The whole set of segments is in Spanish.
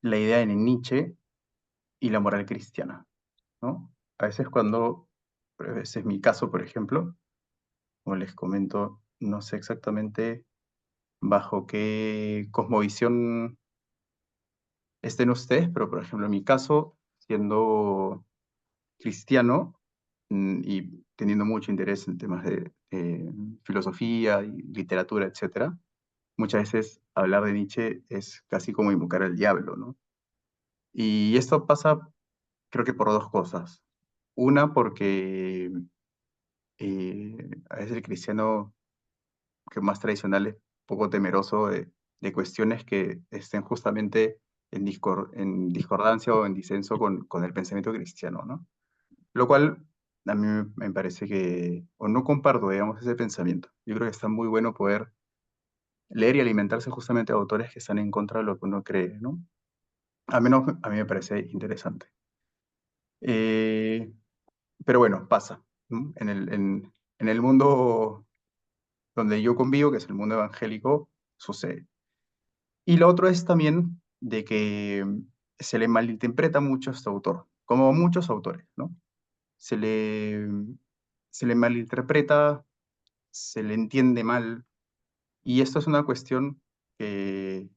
la idea de Nietzsche y la moral cristiana, ¿no? A veces ese es mi caso, por ejemplo, como les comento, no sé exactamente bajo qué cosmovisión estén ustedes, pero por ejemplo, en mi caso, siendo cristiano, y teniendo mucho interés en temas de filosofía y literatura, etcétera, muchas veces hablar de Nietzsche es casi como invocar al diablo, ¿no? Y esto pasa, creo que por dos cosas. Una, porque a veces el cristiano que más tradicional es poco temeroso de cuestiones que estén justamente en discordancia o en disenso con el pensamiento cristiano, ¿no? Lo cual a mí me parece que, o no comparto, digamos, ese pensamiento. Yo creo que está muy bueno poder leer y alimentarse justamente de autores que están en contra de lo que uno cree, ¿no? Al menos a mí me parece interesante. Eh, pero bueno, pasa, ¿no? En el mundo donde yo convivo, que es el mundo evangélico, sucede. Y lo otro es también de que se le malinterpreta mucho a este autor, como muchos autores, ¿no? Se le, se le malinterpreta, se le entiende mal, y esto es una cuestión que,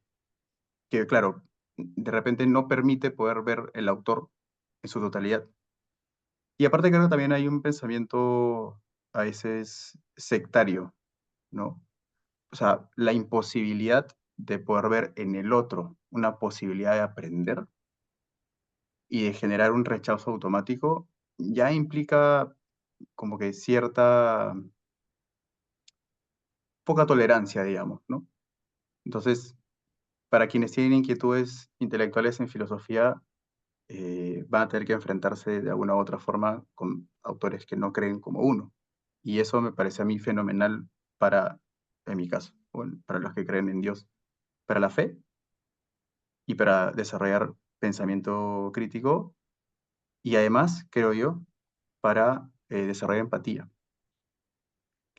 claro, de repente no permite poder ver el autor en su totalidad. Y aparte creo que también hay un pensamiento a veces sectario, ¿no? O sea, la imposibilidad de poder ver en el otro una posibilidad de aprender y de generar un rechazo automático, ya implica como que cierta poca tolerancia, digamos, ¿no? Entonces, para quienes tienen inquietudes intelectuales en filosofía, van a tener que enfrentarse de alguna u otra forma con autores que no creen como uno. Y eso me parece a mí fenomenal para, en mi caso, bueno, para los que creen en Dios, para la fe y para desarrollar pensamiento crítico y además, creo yo, para desarrollar empatía.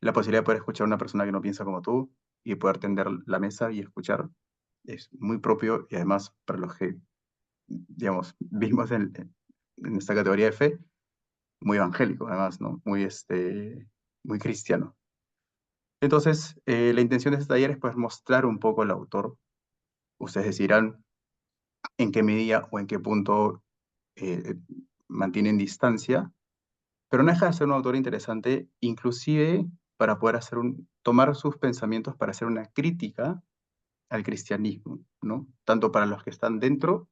La posibilidad de poder escuchar a una persona que no piensa como tú y poder tender la mesa y escuchar es muy propio y además para los que, digamos, vivimos en esta categoría de fe, muy evangélico además, ¿no? Muy cristiano. Entonces, la intención de este taller es pues mostrar un poco al autor. Ustedes decidirán en qué medida o en qué punto eh, mantienen distancia, pero no deja de ser un autor interesante, inclusive para poder tomar sus pensamientos para hacer una crítica al cristianismo, ¿no? Tanto para los que están dentro,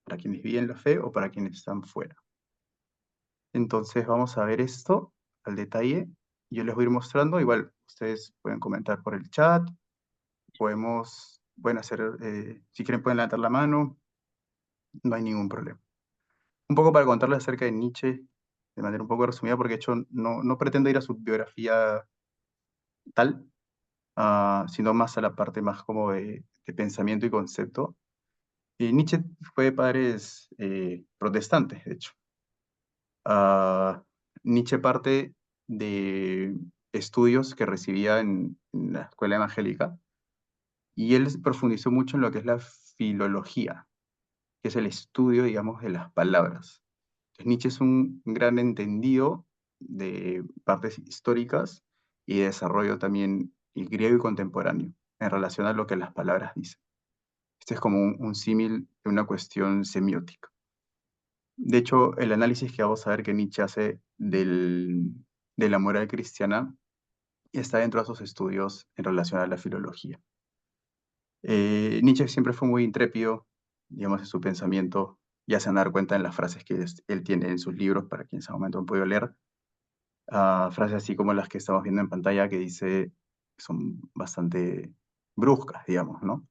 para quienes viven la fe, o para quienes están fuera. Entonces vamos a ver esto al detalle. Yo les voy a ir mostrando, igual ustedes pueden comentar por el chat, pueden hacer, si quieren pueden levantar la mano, no hay ningún problema. Un poco para contarles acerca de Nietzsche, de manera un poco resumida, porque de hecho no pretendo ir a su biografía tal, sino más a la parte más como de pensamiento y concepto. Y Nietzsche fue de padres protestantes, de hecho. Ah, Nietzsche parte de estudios que recibía en la escuela evangélica y él profundizó mucho en lo que es la filología, que es el estudio, digamos, de las palabras. Entonces, Nietzsche es un gran entendido de partes históricas y de desarrollo también y griego y contemporáneo en relación a lo que las palabras dicen. Este es como un símil de una cuestión semiótica. De hecho, el análisis que vamos a ver que Nietzsche hace de la moral cristiana está dentro de sus estudios en relación a la filología. Nietzsche siempre fue muy intrépido, digamos, en su pensamiento. Ya se van a dar cuenta en las frases que él tiene en sus libros, para quienes en ese momento han podido leer. Frases así como las que estamos viendo en pantalla, que dice que son bastante bruscas, digamos, ¿no?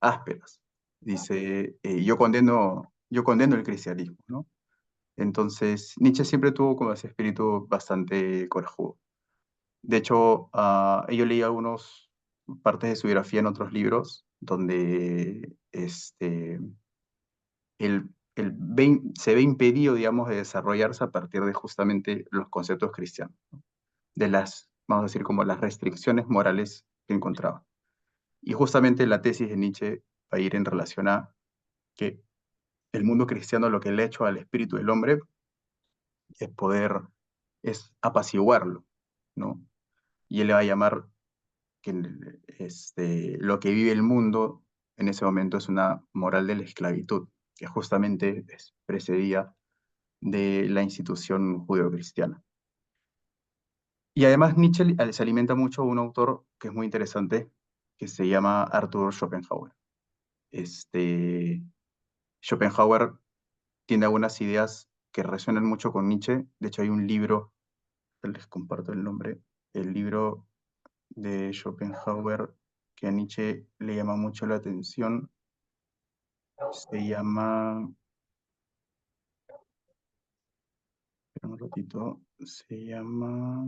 Ásperas. Dice, yo condeno el cristianismo, ¿no? Entonces, Nietzsche siempre tuvo como ese espíritu bastante corajudo. De hecho, yo leí algunas partes de su biografía en otros libros, donde se ve impedido, digamos, de desarrollarse a partir de justamente los conceptos cristianos, ¿no? De vamos a decir, como las restricciones morales que encontraba. Y justamente la tesis de Nietzsche va a ir en relación a que el mundo cristiano lo que le ha hecho al espíritu del hombre es es apaciguarlo, ¿no? Y él le va a llamar que lo que vive el mundo en ese momento es una moral de la esclavitud, que justamente precedía de la institución judeocristiana. Y además Nietzsche se alimenta mucho de un autor que es muy interesante, que se llama Arthur Schopenhauer. Este, Schopenhauer tiene algunas ideas que resuenan mucho con Nietzsche. De hecho, hay un libro, les comparto el nombre, el libro de Schopenhauer que a Nietzsche le llama mucho la atención. Se llama, espera un ratito, se llama,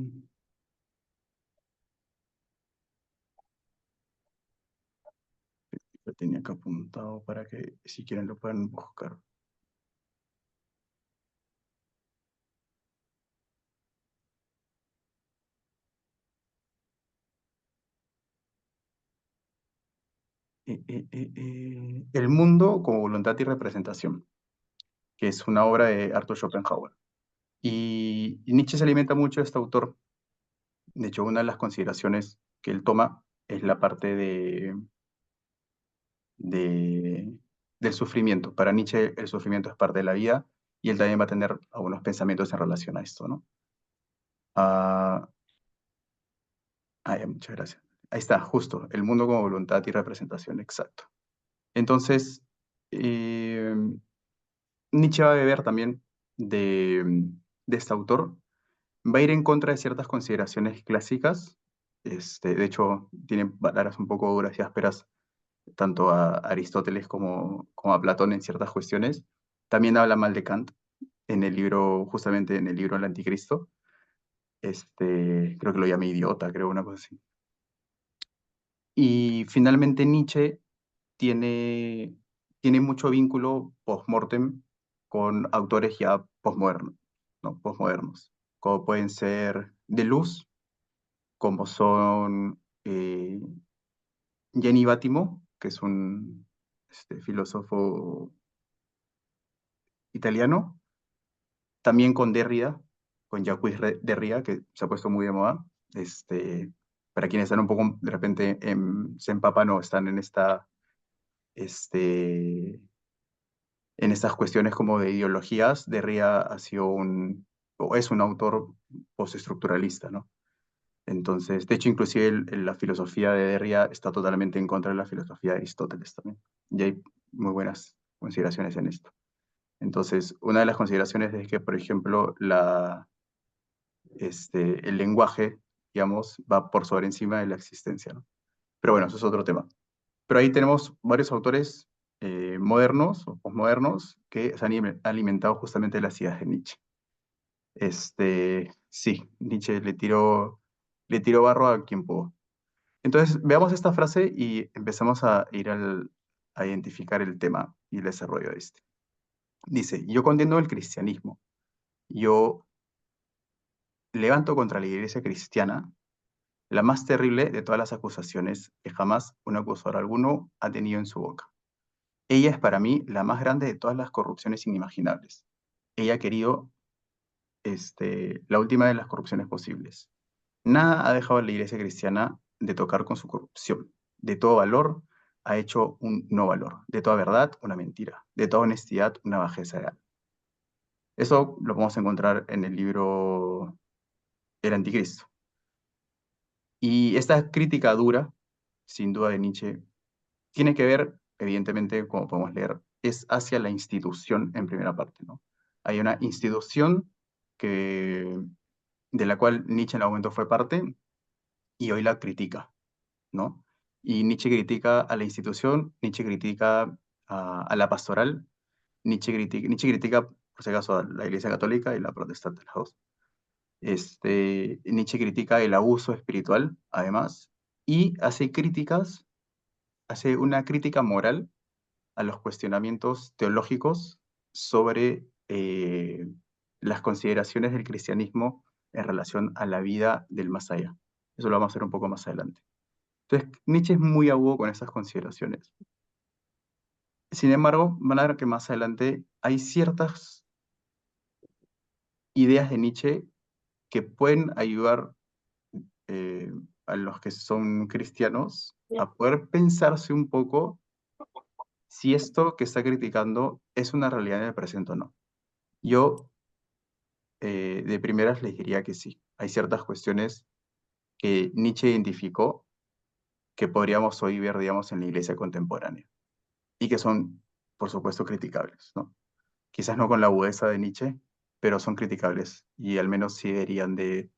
lo tenía acá apuntado para que si quieren lo puedan buscar. El mundo como voluntad y representación, que es una obra de Arthur Schopenhauer. Y Nietzsche se alimenta mucho de este autor. De hecho, una de las consideraciones que él toma es la parte de, del sufrimiento. Para Nietzsche el sufrimiento es parte de la vida y él también va a tener algunos pensamientos en relación a esto, ¿no? Ah, muchas gracias. Ahí está, justo, el mundo como voluntad y representación, exacto. Entonces, eh, Nietzsche va a beber también de este autor, va a ir en contra de ciertas consideraciones clásicas, de hecho, tiene palabras un poco duras y ásperas tanto a Aristóteles como a Platón en ciertas cuestiones. También habla mal de Kant en el libro, justamente en el libro El Anticristo. Creo que lo llama idiota, creo, una cosa así. Y finalmente Nietzsche tiene, tiene mucho vínculo post-mortem con autores ya postmodernos, ¿no? Postmodernos, como pueden ser Deleuze, como son Gianni Battimo, que es un filósofo italiano, también con Derrida, con Jacques Derrida, que se ha puesto muy de moda. Para quienes están un poco, de repente, se empapan o están este, en estas cuestiones como de ideologías, Derrida ha sido o es un autor postestructuralista, ¿no? Entonces, de hecho, inclusive la filosofía de Derrida está totalmente en contra de la filosofía de Aristóteles también. Y hay muy buenas consideraciones en esto. Entonces, una de las consideraciones es que, por ejemplo, el lenguaje, digamos, va por sobre encima de la existencia, ¿no? Pero bueno, eso es otro tema. Pero ahí tenemos varios autores modernos o posmodernos que se han alimentado justamente de las ideas de Nietzsche. Sí, Nietzsche le tiró barro a quien pudo. Entonces, veamos esta frase y empezamos a ir a identificar el tema y el desarrollo de este. Dice, yo condeno el cristianismo. Yo levanto contra la iglesia cristiana la más terrible de todas las acusaciones que jamás un acusador alguno ha tenido en su boca. Ella es para mí la más grande de todas las corrupciones inimaginables. Ella ha querido la última de las corrupciones posibles. Nada ha dejado a la iglesia cristiana de tocar con su corrupción. De todo valor ha hecho un no valor. De toda verdad, una mentira. De toda honestidad, una bajeza real. Eso lo podemos encontrar en el libro El Anticristo. Y esta crítica dura, sin duda, de Nietzsche, tiene que ver, evidentemente, como podemos leer, es hacia la institución en primera parte, ¿no? Hay una institución de la cual Nietzsche en algún momento fue parte y hoy la critica, ¿no? Y Nietzsche critica a la institución, Nietzsche critica a la pastoral, Nietzsche critica, por si acaso, a la Iglesia Católica y la protestante, las dos. Nietzsche critica el abuso espiritual, además, y hace una crítica moral a los cuestionamientos teológicos sobre las consideraciones del cristianismo en relación a la vida del más allá. Eso lo vamos a hacer un poco más adelante. Entonces, Nietzsche es muy agudo con esas consideraciones. Sin embargo, van a ver que más adelante hay ciertas ideas de Nietzsche que pueden ayudar eh, a los que son cristianos a poder pensarse un poco si esto que está criticando es una realidad en el presente o no. Yo de primeras les diría que sí. Hay ciertas cuestiones que Nietzsche identificó que podríamos hoy ver, digamos, en la iglesia contemporánea y que son, por supuesto, criticables, ¿no? Quizás no con la agudeza de Nietzsche, pero son criticables y al menos sí deberían eh,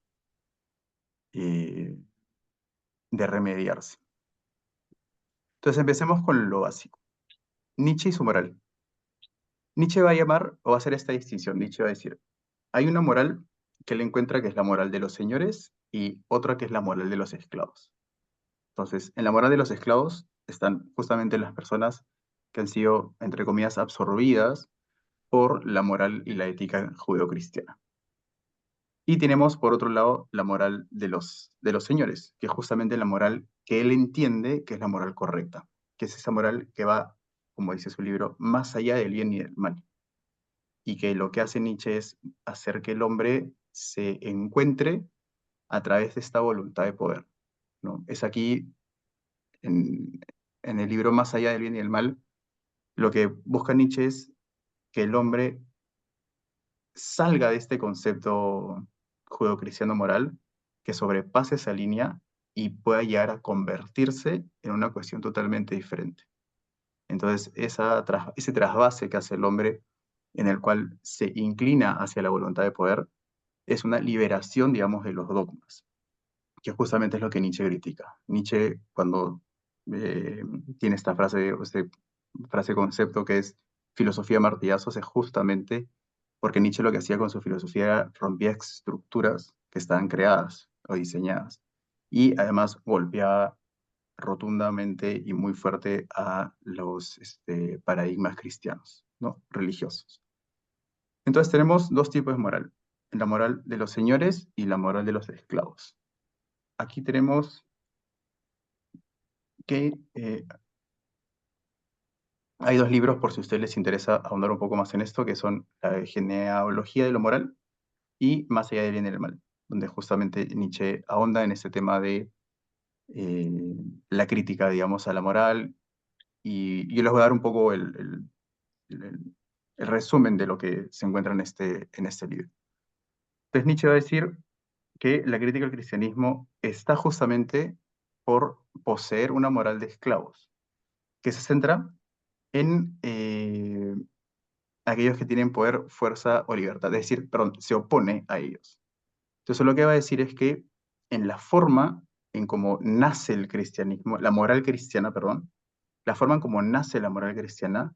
de remediarse. Entonces empecemos con lo básico. Nietzsche y su moral. Nietzsche va a llamar o va a hacer esta distinción. Nietzsche va a decir, hay una moral que él encuentra que es la moral de los señores y otra que es la moral de los esclavos. Entonces, en la moral de los esclavos están justamente las personas que han sido, entre comillas, absorbidas por la moral y la ética judeocristiana. Y tenemos, por otro lado, la moral de los señores, que es justamente la moral que él entiende que es la moral correcta, que es esa moral que va, como dice su libro, más allá del bien y del mal. Y que lo que hace Nietzsche es hacer que el hombre se encuentre a través de esta voluntad de poder, ¿no? Es aquí, en, en el libro Más allá del bien y del mal, lo que busca Nietzsche es que el hombre salga de este concepto judeocristiano moral, que sobrepase esa línea y pueda llegar a convertirse en una cuestión totalmente diferente. Entonces, ese trasvase que hace el hombre, en el cual se inclina hacia la voluntad de poder, es una liberación, digamos, de los dogmas, que justamente es lo que Nietzsche critica. Nietzsche, cuando eh, tiene esta frase concepto que es filosofía martillazos, es justamente porque Nietzsche lo que hacía con su filosofía era rompía estructuras que estaban creadas o diseñadas y además golpeaba rotundamente y muy fuerte a los paradigmas cristianos, ¿no? Religiosos. Entonces tenemos dos tipos de moral, la moral de los señores y la moral de los esclavos. Aquí tenemos que hay dos libros, por si a ustedes les interesa ahondar un poco más en esto, que son la genealogía de lo moral y Más allá del bien y del mal, donde justamente Nietzsche ahonda en este tema de eh, la crítica, digamos, a la moral, y yo les voy a dar un poco el- el resumen de lo que se encuentra en este libro. Entonces Nietzsche va a decir que la crítica al cristianismo está justamente por poseer una moral de esclavos, que se centra en aquellos que tienen poder, fuerza o libertad, es decir, perdón, se opone a ellos. Entonces lo que va a decir es que en la forma en cómo nace el cristianismo, la moral cristiana, perdón, la forma en cómo nace la moral cristiana,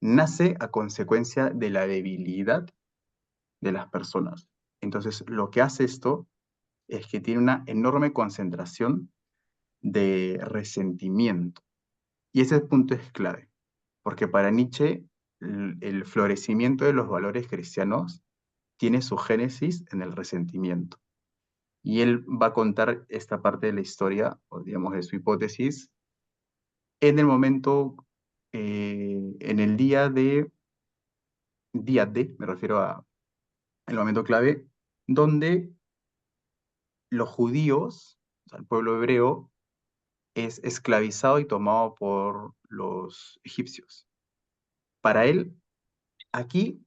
nace a consecuencia de la debilidad de las personas. Entonces lo que hace esto es que tiene una enorme concentración de resentimiento. Y ese punto es clave, porque para Nietzsche el florecimiento de los valores cristianos tiene su génesis en el resentimiento. Y él va a contar esta parte de la historia, o digamos de su hipótesis, en el momento, en el día D, me refiero a el momento clave, donde los judíos, o sea, el pueblo hebreo, es esclavizado y tomado por los egipcios. Para él, aquí,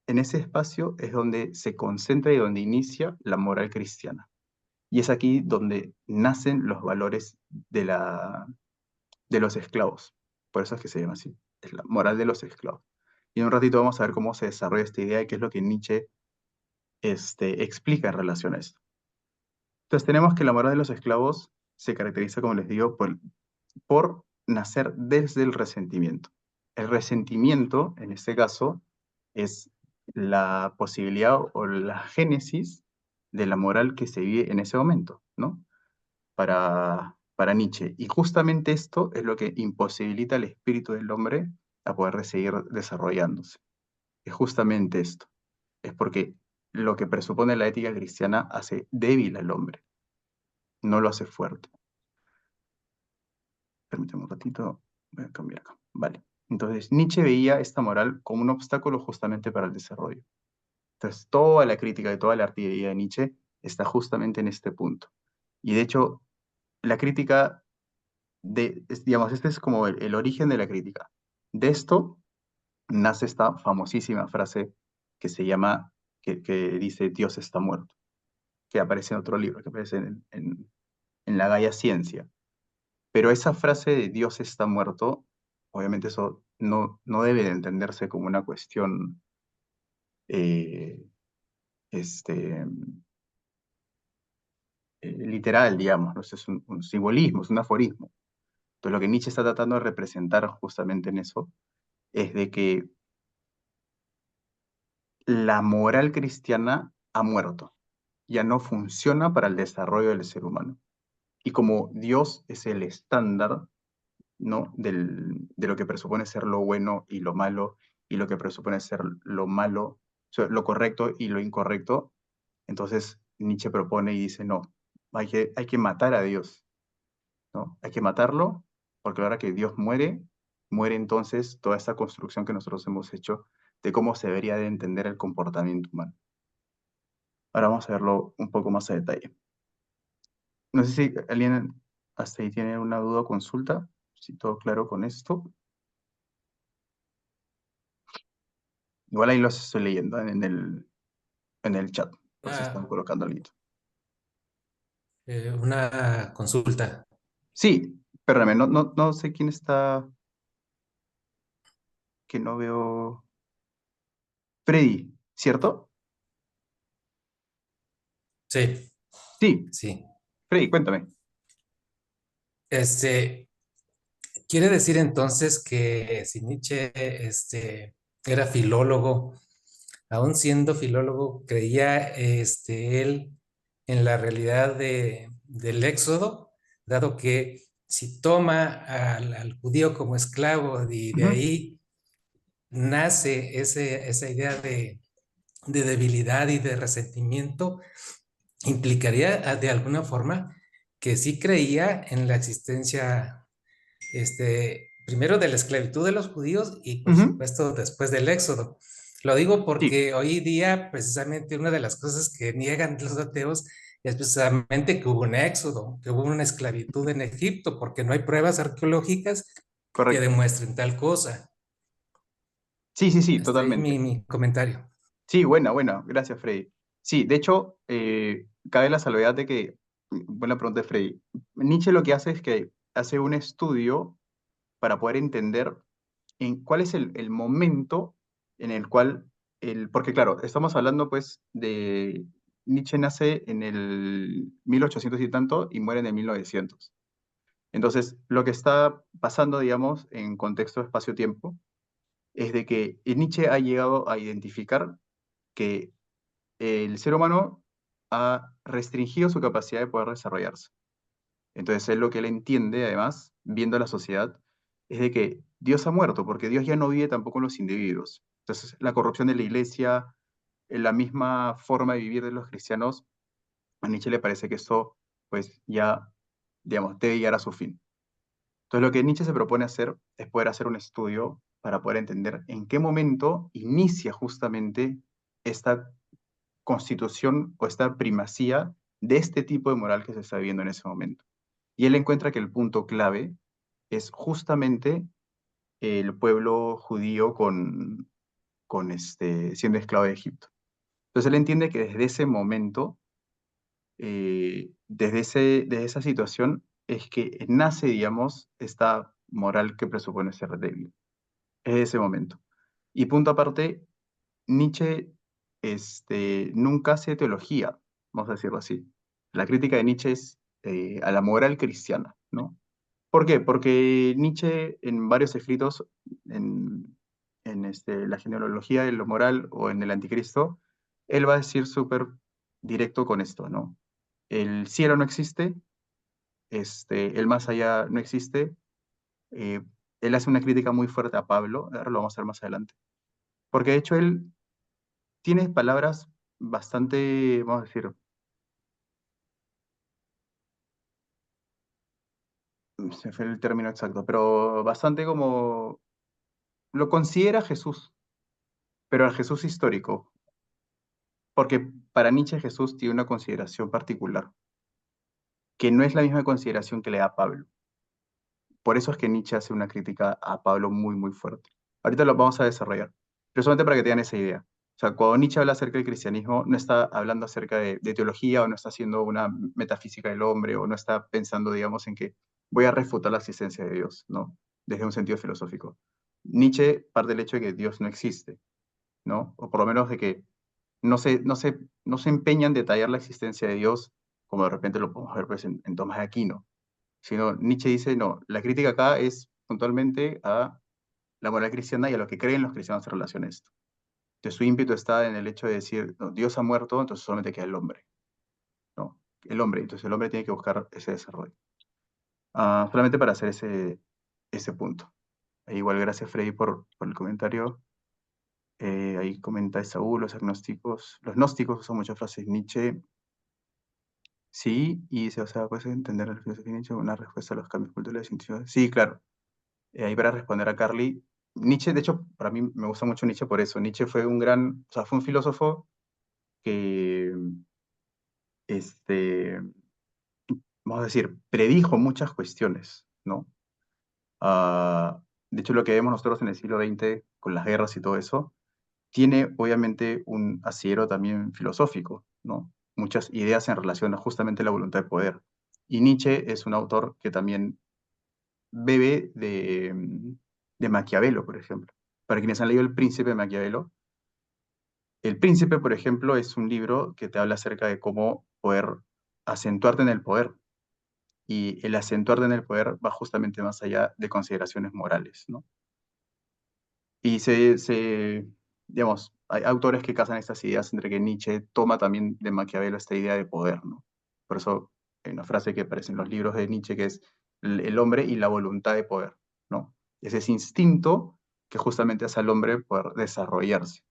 en ese espacio, es donde se concentra y donde inicia la moral cristiana. Y es aquí donde nacen los valores de los esclavos. Por eso es que se llama así. Es la moral de los esclavos. Y en un ratito vamos a ver cómo se desarrolla esta idea y qué es lo que Nietzsche explica en relación a esto. Entonces tenemos que la moral de los esclavos se caracteriza, como les digo, por nacer desde el resentimiento. El resentimiento, en este caso, es la posibilidad o la génesis de la moral que se vive en ese momento, ¿no? Para Nietzsche. Y justamente esto es lo que imposibilita al espíritu del hombre a poder seguir desarrollándose. Es justamente esto. Es porque lo que presupone la ética cristiana hace débil al hombre, no lo hace fuerte. Permítame un ratito, voy a cambiar acá. Vale. Entonces, Nietzsche veía esta moral como un obstáculo justamente para el desarrollo. Entonces, toda la crítica de toda la artillería de Nietzsche está justamente en este punto. Y de hecho, la crítica digamos, este es como el origen de la crítica. De esto nace esta famosísima frase que se llama, que dice Dios está muerto, que aparece en otro libro, que aparece en la Gaia Ciencia. Pero esa frase de Dios está muerto, obviamente eso no debe de entenderse como una cuestión eh, este, literal, digamos, ¿no? Eso es un simbolismo, es un aforismo. Entonces lo que Nietzsche está tratando de representar justamente en eso es de que la moral cristiana ha muerto, ya no funciona para el desarrollo del ser humano. Y como Dios es el estándar, ¿no? De lo que presupone ser lo bueno y lo malo, y lo que presupone ser lo malo, o sea, lo correcto y lo incorrecto, entonces Nietzsche propone y dice, no, hay que matar a Dios, ¿no? Hay que matarlo, porque ahora que Dios muere, muere entonces toda esta construcción que nosotros hemos hecho de cómo se debería de entender el comportamiento humano. Ahora vamos a verlo un poco más a detalle. No sé si alguien hasta ahí tiene una duda o consulta, si todo claro con esto. Igual ahí los estoy leyendo en el chat, por si están Ah, colocando el link. una consulta. Sí, perdóname, no sé quién está, que no veo. Freddy, ¿cierto? Sí, Sí, sí. Freddy, cuéntame. Este, quiere decir entonces que si Nietzsche era filólogo, aún siendo filólogo, creía él en la realidad del Éxodo, dado que si toma al judío como esclavo y de Ujú. ahí nace esa idea de debilidad y de resentimiento, implicaría de alguna forma que sí creía en la existencia, primero de la esclavitud de los judíos y por Ujú. supuesto después del éxodo. Lo digo Sí, porque hoy día precisamente una de las cosas que niegan los ateos es precisamente que hubo un éxodo, que hubo una esclavitud en Egipto, porque no hay pruebas arqueológicas que correcto. demuestren tal cosa. Sí, sí, sí, Hasta ahí totalmente. mi comentario. Sí, buena, gracias, Freddy. Sí, de hecho, cabe la salvedad de que, buena pregunta de Freddy, Nietzsche lo que hace es que hace un estudio para poder entender en cuál es el momento en el cual, porque claro, estamos hablando pues de, Nietzsche nace en el 1800 y tanto y muere en el 1900. Entonces, lo que está pasando, digamos, en contexto de espacio-tiempo, es de que Nietzsche ha llegado a identificar que el ser humano ha restringido su capacidad de poder desarrollarse. Entonces, él lo que él entiende, además, viendo la sociedad, es de que Dios ha muerto, porque Dios ya no vive tampoco en los individuos. Entonces, la corrupción de la iglesia, la misma forma de vivir de los cristianos, a Nietzsche le parece que esto, pues ya, digamos, debe llegar a su fin. Entonces, lo que Nietzsche se propone hacer es poder hacer un estudio para poder entender en qué momento inicia justamente esta constitución o esta primacía de este tipo de moral que se está viviendo en ese momento. Y él encuentra que el punto clave es justamente el pueblo judío siendo esclavo de Egipto. Entonces él entiende que desde ese momento, desde esa situación, es que nace, digamos, esta moral que presupone ser débil. Es de ese momento. Y punto aparte, Nietzsche nunca hace teología, vamos a decirlo así. La crítica de Nietzsche es a la moral cristiana, ¿no? ¿Por qué? Porque Nietzsche en varios escritos, en la genealogía de lo moral o en el anticristo, él va a decir súper directo con esto, ¿no? El cielo no existe, el más allá no existe. eh, Él hace una crítica muy fuerte a Pablo, ahora lo vamos a ver más adelante, porque de hecho él tiene palabras bastante, vamos a decir, se fue el término exacto, pero bastante como, lo considera Jesús, pero al Jesús histórico, porque para Nietzsche Jesús tiene una consideración particular, que no es la misma consideración que le da Pablo. Por eso es que Nietzsche hace una crítica a Pablo muy, muy fuerte. Ahorita lo vamos a desarrollar, pero solamente para que tengan esa idea. O sea, cuando Nietzsche habla acerca del cristianismo, no está hablando acerca de teología o no está haciendo una metafísica del hombre o no está pensando, digamos, en que voy a refutar la existencia de Dios, ¿no? Desde un sentido filosófico. Nietzsche parte del hecho de que Dios no existe, ¿no? O por lo menos de que no se empeña en detallar la existencia de Dios como de repente lo podemos ver pues, en Tomás de Aquino, sino Nietzsche dice, no, la crítica acá es puntualmente a la moral cristiana y a lo que creen los cristianos en relación a esto. Entonces su ímpetu está en el hecho de decir, no, Dios ha muerto, entonces solamente queda el hombre, ¿no? El hombre, entonces el hombre tiene que buscar ese desarrollo. Solamente para hacer ese punto. Igual gracias Freddy por el comentario. Ahí comenta Saúl, los agnósticos, los gnósticos usan muchas frases Nietzsche. Sí, y dice, o sea, puedes entender la filosofía de Nietzsche como una respuesta a los cambios culturales y científicos. Sí, claro. Ahí para responder a Carly, Nietzsche, de hecho, para mí me gusta mucho Nietzsche por eso. Nietzsche fue un gran, o sea, fue un filósofo que, este, vamos a decir, predijo muchas cuestiones, ¿no? Ah, de hecho, lo que vemos nosotros en el siglo XX, con las guerras y todo eso, tiene obviamente un asidero también filosófico, ¿no? Muchas ideas en relación a justamente la voluntad de poder. Y Nietzsche es un autor que también bebe de Maquiavelo, por ejemplo. Para quienes han leído El Príncipe de Maquiavelo, El Príncipe, por ejemplo, es un libro que te habla acerca de cómo poder acentuarte en el poder. Y el acentuarte en el poder va justamente más allá de consideraciones morales, ¿no? Y digamos, hay autores que casan estas ideas entre que Nietzsche toma también de Maquiavelo esta idea de poder, ¿no? Por eso hay una frase que aparece en los libros de Nietzsche que es el hombre y la voluntad de poder, ¿no? Es ese instinto que justamente hace al hombre poder desarrollarse,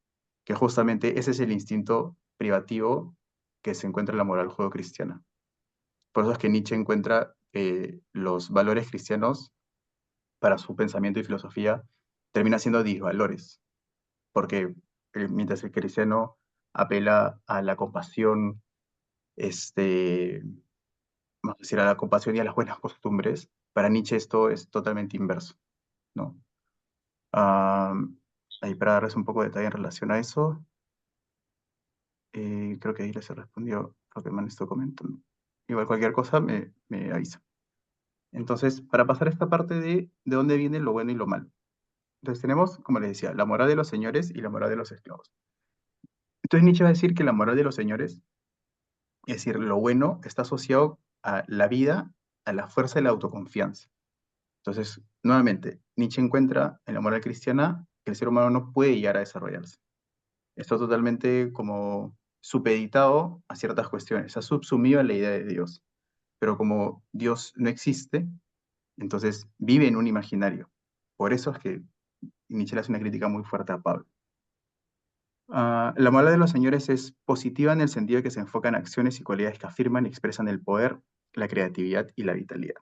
que justamente ese es el instinto privativo que se encuentra en la moral judeocristiana. Por eso es que Nietzsche encuentra que los valores cristianos para su pensamiento y filosofía terminan siendo disvalores, porque mientras el cristiano apela a la compasión, este, vamos a decir, a la compasión y a las buenas costumbres, para Nietzsche esto es totalmente inverso, ¿no? Ah, ahí para darles un poco de detalle en relación a eso, creo que ahí les respondió lo que me estado comentando. Igual cualquier cosa me avisa. Entonces, para pasar a esta parte de dónde viene lo bueno y lo malo. Entonces tenemos, como les decía, la moral de los señores y la moral de los esclavos. Entonces Nietzsche va a decir que la moral de los señores, es decir, lo bueno, está asociado a la vida, a la fuerza y la autoconfianza. Entonces, nuevamente, Nietzsche encuentra en la moral cristiana que el ser humano no puede llegar a desarrollarse. Está totalmente como supeditado a ciertas cuestiones, está subsumido en la idea de Dios. Pero como Dios no existe, entonces vive en un imaginario. Por eso es que Nietzsche le hace una crítica muy fuerte a Pablo. La moral de los señores es positiva en el sentido de que se enfoca en acciones y cualidades que afirman y expresan el poder, la creatividad y la vitalidad.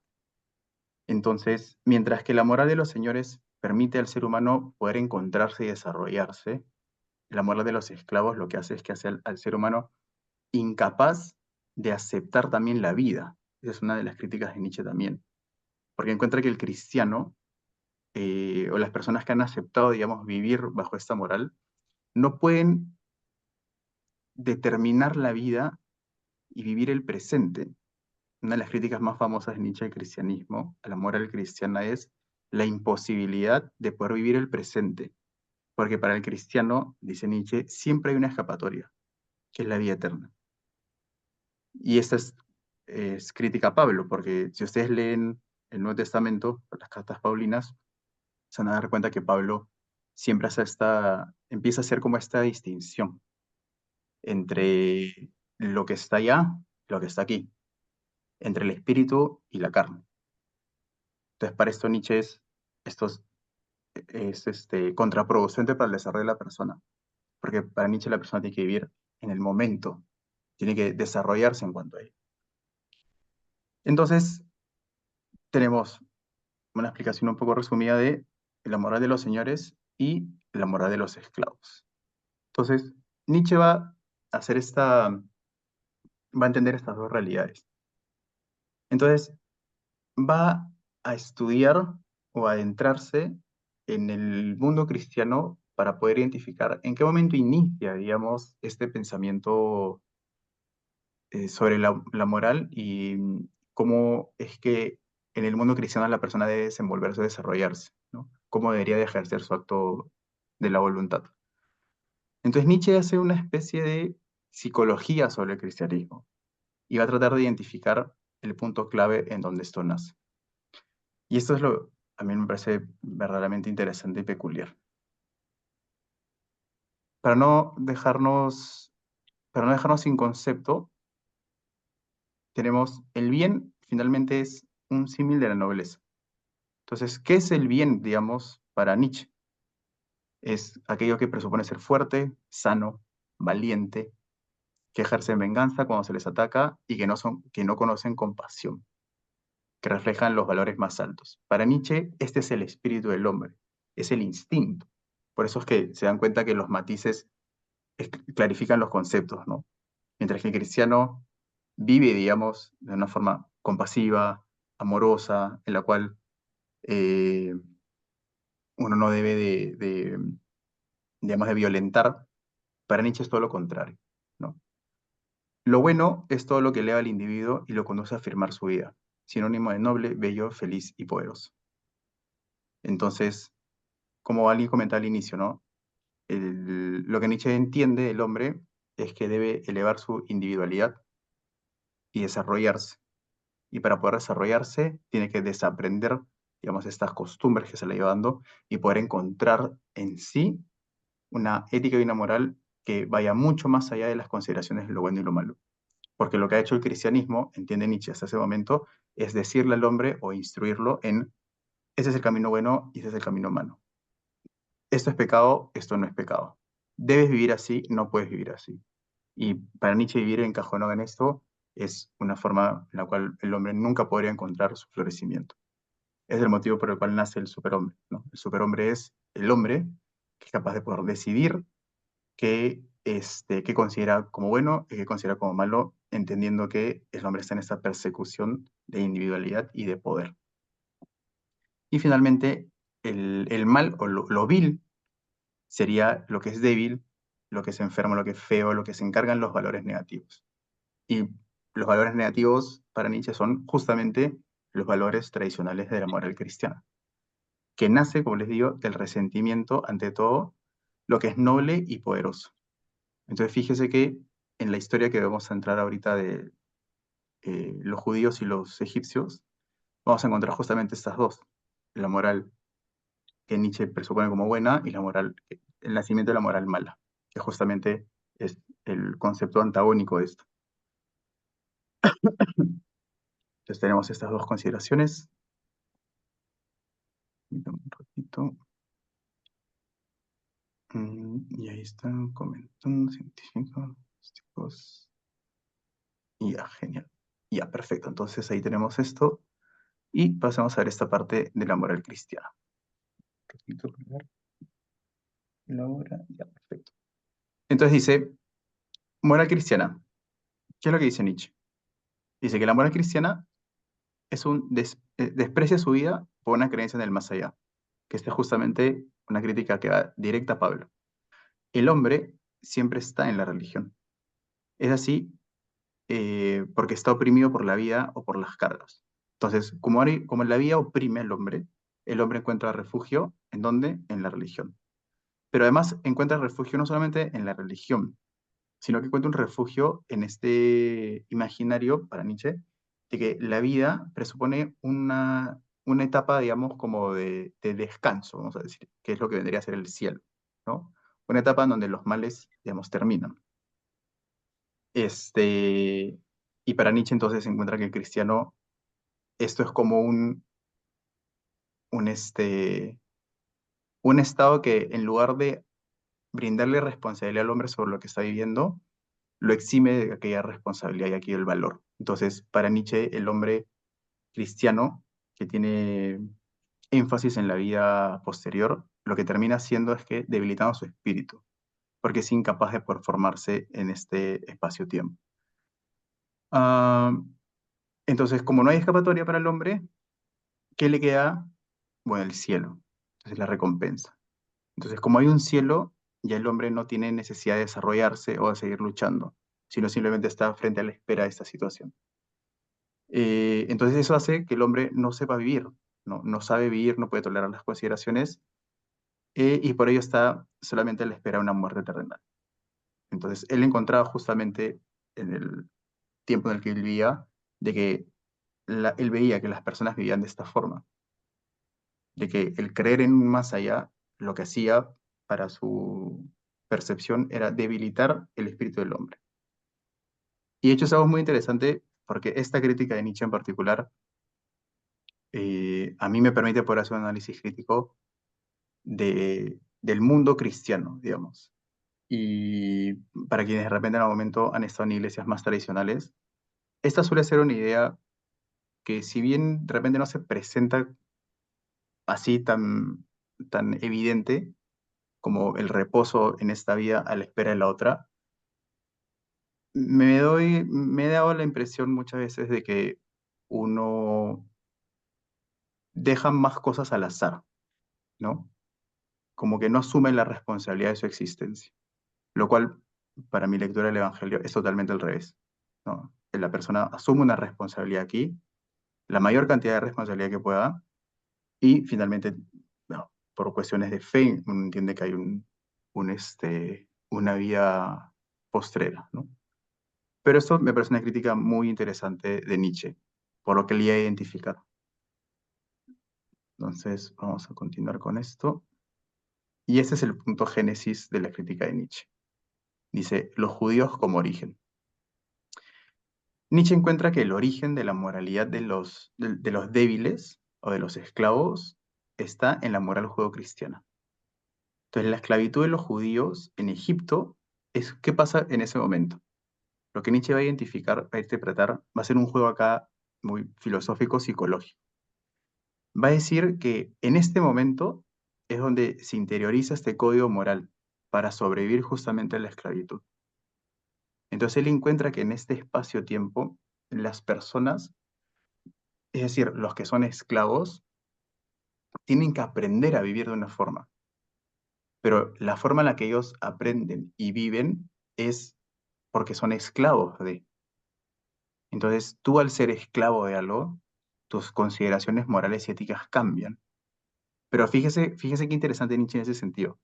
Entonces, mientras que la moral de los señores permite al ser humano poder encontrarse y desarrollarse, la moral de los esclavos lo que hace es que hace al ser humano incapaz de aceptar también la vida. Esa es una de las críticas de Nietzsche también, porque encuentra que el cristiano o las personas que han aceptado, digamos, vivir bajo esta moral, no pueden determinar la vida y vivir el presente. Una de las críticas más famosas de Nietzsche al cristianismo, a la moral cristiana, es la imposibilidad de poder vivir el presente. Porque para el cristiano, dice Nietzsche, siempre hay una escapatoria, que es la vida eterna. Y esta es crítica a Pablo, porque si ustedes leen el Nuevo Testamento, las cartas paulinas, se van a dar cuenta que Pablo siempre empieza a hacer como esta distinción entre lo que está allá y lo que está aquí, entre el espíritu y la carne. Entonces, para esto Nietzsche esto es contraproducente para el desarrollo de la persona, porque para Nietzsche la persona tiene que vivir en el momento, tiene que desarrollarse en cuanto a ello. Entonces, tenemos una explicación un poco resumida de la moral de los señores y la moral de los esclavos. Entonces, Nietzsche va a va a entender estas dos realidades. Entonces, va a estudiar o a adentrarse en el mundo cristiano para poder identificar en qué momento inicia, digamos, este pensamiento sobre la moral y cómo es que en el mundo cristiano la persona debe desenvolverse o desarrollarse, ¿no? Cómo debería de ejercer su acto de la voluntad. Entonces Nietzsche hace una especie de psicología sobre el cristianismo y va a tratar de identificar el punto clave en donde esto nace. Y esto es a mí me parece verdaderamente interesante y peculiar. Para no dejarnos, para no dejarnos sin concepto, tenemos el bien, finalmente es un símil de la nobleza. Entonces, ¿qué es el bien, digamos, para Nietzsche? Es aquello que presupone ser fuerte, sano, valiente, que ejercen venganza cuando se les ataca y que no conocen compasión, que reflejan los valores más altos. Para Nietzsche, este es el espíritu del hombre, es el instinto. Por eso es que se dan cuenta que los matices clarifican los conceptos, ¿no? Mientras que el cristiano vive, digamos, de una forma compasiva, amorosa, en la cual eh, uno no debe digamos, de violentar. Para Nietzsche es todo lo contrario, ¿no? Lo bueno es todo lo que eleva al individuo y lo conduce a afirmar su vida, sinónimo de noble, bello, feliz y poderoso. Entonces, como alguien comentaba al inicio, ¿no? Lo que Nietzsche entiende del hombre es que debe elevar su individualidad y desarrollarse. Y para poder desarrollarse, tiene que desaprender, digamos, estas costumbres que se le ha ido dando y poder encontrar en sí una ética y una moral que vaya mucho más allá de las consideraciones de lo bueno y lo malo. Porque lo que ha hecho el cristianismo, entiende Nietzsche hasta ese momento, es decirle al hombre o instruirlo en ese es el camino bueno y ese es el camino malo. Esto es pecado, esto no es pecado. Debes vivir así, no puedes vivir así. Y para Nietzsche vivir encajonado en esto es una forma en la cual el hombre nunca podría encontrar su florecimiento. Es el motivo por el cual nace el superhombre, ¿no? El superhombre es el hombre que es capaz de poder decidir qué considera como bueno y qué considera como malo, entendiendo que el hombre está en esta persecución de individualidad y de poder. Y finalmente, el mal o lo vil sería lo que es débil, lo que es enfermo, lo que es feo, lo que se encargan los valores negativos. Y los valores negativos para Nietzsche son justamente los valores tradicionales de la moral cristiana, que nace, como les digo, del resentimiento ante todo lo que es noble y poderoso. Entonces fíjese que en la historia que vamos a entrar ahorita de los judíos y los egipcios, vamos a encontrar justamente estas dos, la moral que Nietzsche presupone como buena y el nacimiento de la moral mala, que justamente es el concepto antagónico de esto. Entonces tenemos estas dos consideraciones. Un ratito. Y ahí están comentando científicos. Y ya, genial. Ya, perfecto. Entonces ahí tenemos esto. Y pasamos a ver esta parte de la moral cristiana. Repito, la hora. Ya, perfecto. Entonces dice, moral cristiana. ¿Qué es lo que dice Nietzsche? Dice que la moral cristiana desprecia su vida por una creencia en el más allá, que esta es justamente una crítica que va directa a Pablo. El hombre siempre está en la religión. Es así porque está oprimido por la vida o por las cargas. Entonces, como la vida oprime al hombre, el hombre encuentra refugio, ¿en dónde? En la religión. Pero además encuentra refugio no solamente en la religión, sino que encuentra un refugio en este imaginario, para Nietzsche, de que la vida presupone una etapa, digamos, como de descanso, vamos a decir, que es lo que vendría a ser el cielo, ¿no? Una etapa en donde los males, digamos, terminan. Y para Nietzsche entonces se encuentra que el cristiano, esto es como un, este, un estado que en lugar de brindarle responsabilidad al hombre sobre lo que está viviendo, lo exime de aquella responsabilidad y aquí el valor. Entonces, para Nietzsche, el hombre cristiano, que tiene énfasis en la vida posterior, lo que termina haciendo es que debilitando su espíritu, porque es incapaz de formarse en este espacio-tiempo. Ah, entonces, como no hay escapatoria para el hombre, ¿qué le queda? Bueno, el cielo. Entonces, la recompensa. Entonces, como hay un cielo, ya el hombre no tiene necesidad de desarrollarse o de seguir luchando, sino simplemente está frente a la espera de esta situación. Entonces, eso hace que el hombre no sepa vivir, no sabe vivir, no puede tolerar las consideraciones, y por ello está solamente a la espera de una muerte terrenal. Entonces, él encontraba justamente en el tiempo en el que él vivía, de que él veía que las personas vivían de esta forma, de que el creer en un más allá lo que hacía para su percepción era debilitar el espíritu del hombre. Y de hecho es algo muy interesante porque esta crítica de Nietzsche en particular a mí me permite poder hacer un análisis crítico del mundo cristiano, digamos. Y para quienes de repente en algún momento han estado en iglesias más tradicionales, esta suele ser una idea que si bien de repente no se presenta así tan evidente como el reposo en esta vida a la espera de la otra, me he dado la impresión muchas veces de que uno deja más cosas al azar, ¿no? Como que no asume la responsabilidad de su existencia, lo cual para mi lectura del Evangelio es totalmente al revés, ¿no? Que la persona asume una responsabilidad aquí, la mayor cantidad de responsabilidad que pueda, y finalmente, no, por cuestiones de fe, uno entiende que hay una vida postrera, ¿no? Pero esto me parece una crítica muy interesante de Nietzsche, por lo que le he identificado. Entonces, vamos a continuar con esto. Y este es el punto génesis de la crítica de Nietzsche. Dice, los judíos como origen. Nietzsche encuentra que el origen de la moralidad de los débiles o de los esclavos está en la moral judeocristiana. Entonces, la esclavitud de los judíos en Egipto es qué pasa en ese momento. Lo que Nietzsche va a identificar, va a interpretar, va a ser un juego acá muy filosófico, psicológico. Va a decir que en este momento es donde se interioriza este código moral para sobrevivir justamente a la esclavitud. Entonces él encuentra que en este espacio-tiempo las personas, es decir, los que son esclavos, tienen que aprender a vivir de una forma, pero la forma en la que ellos aprenden y viven es porque son esclavos de. Entonces tú al ser esclavo de algo, tus consideraciones morales y éticas cambian. Pero fíjese qué interesante Nietzsche en ese sentido.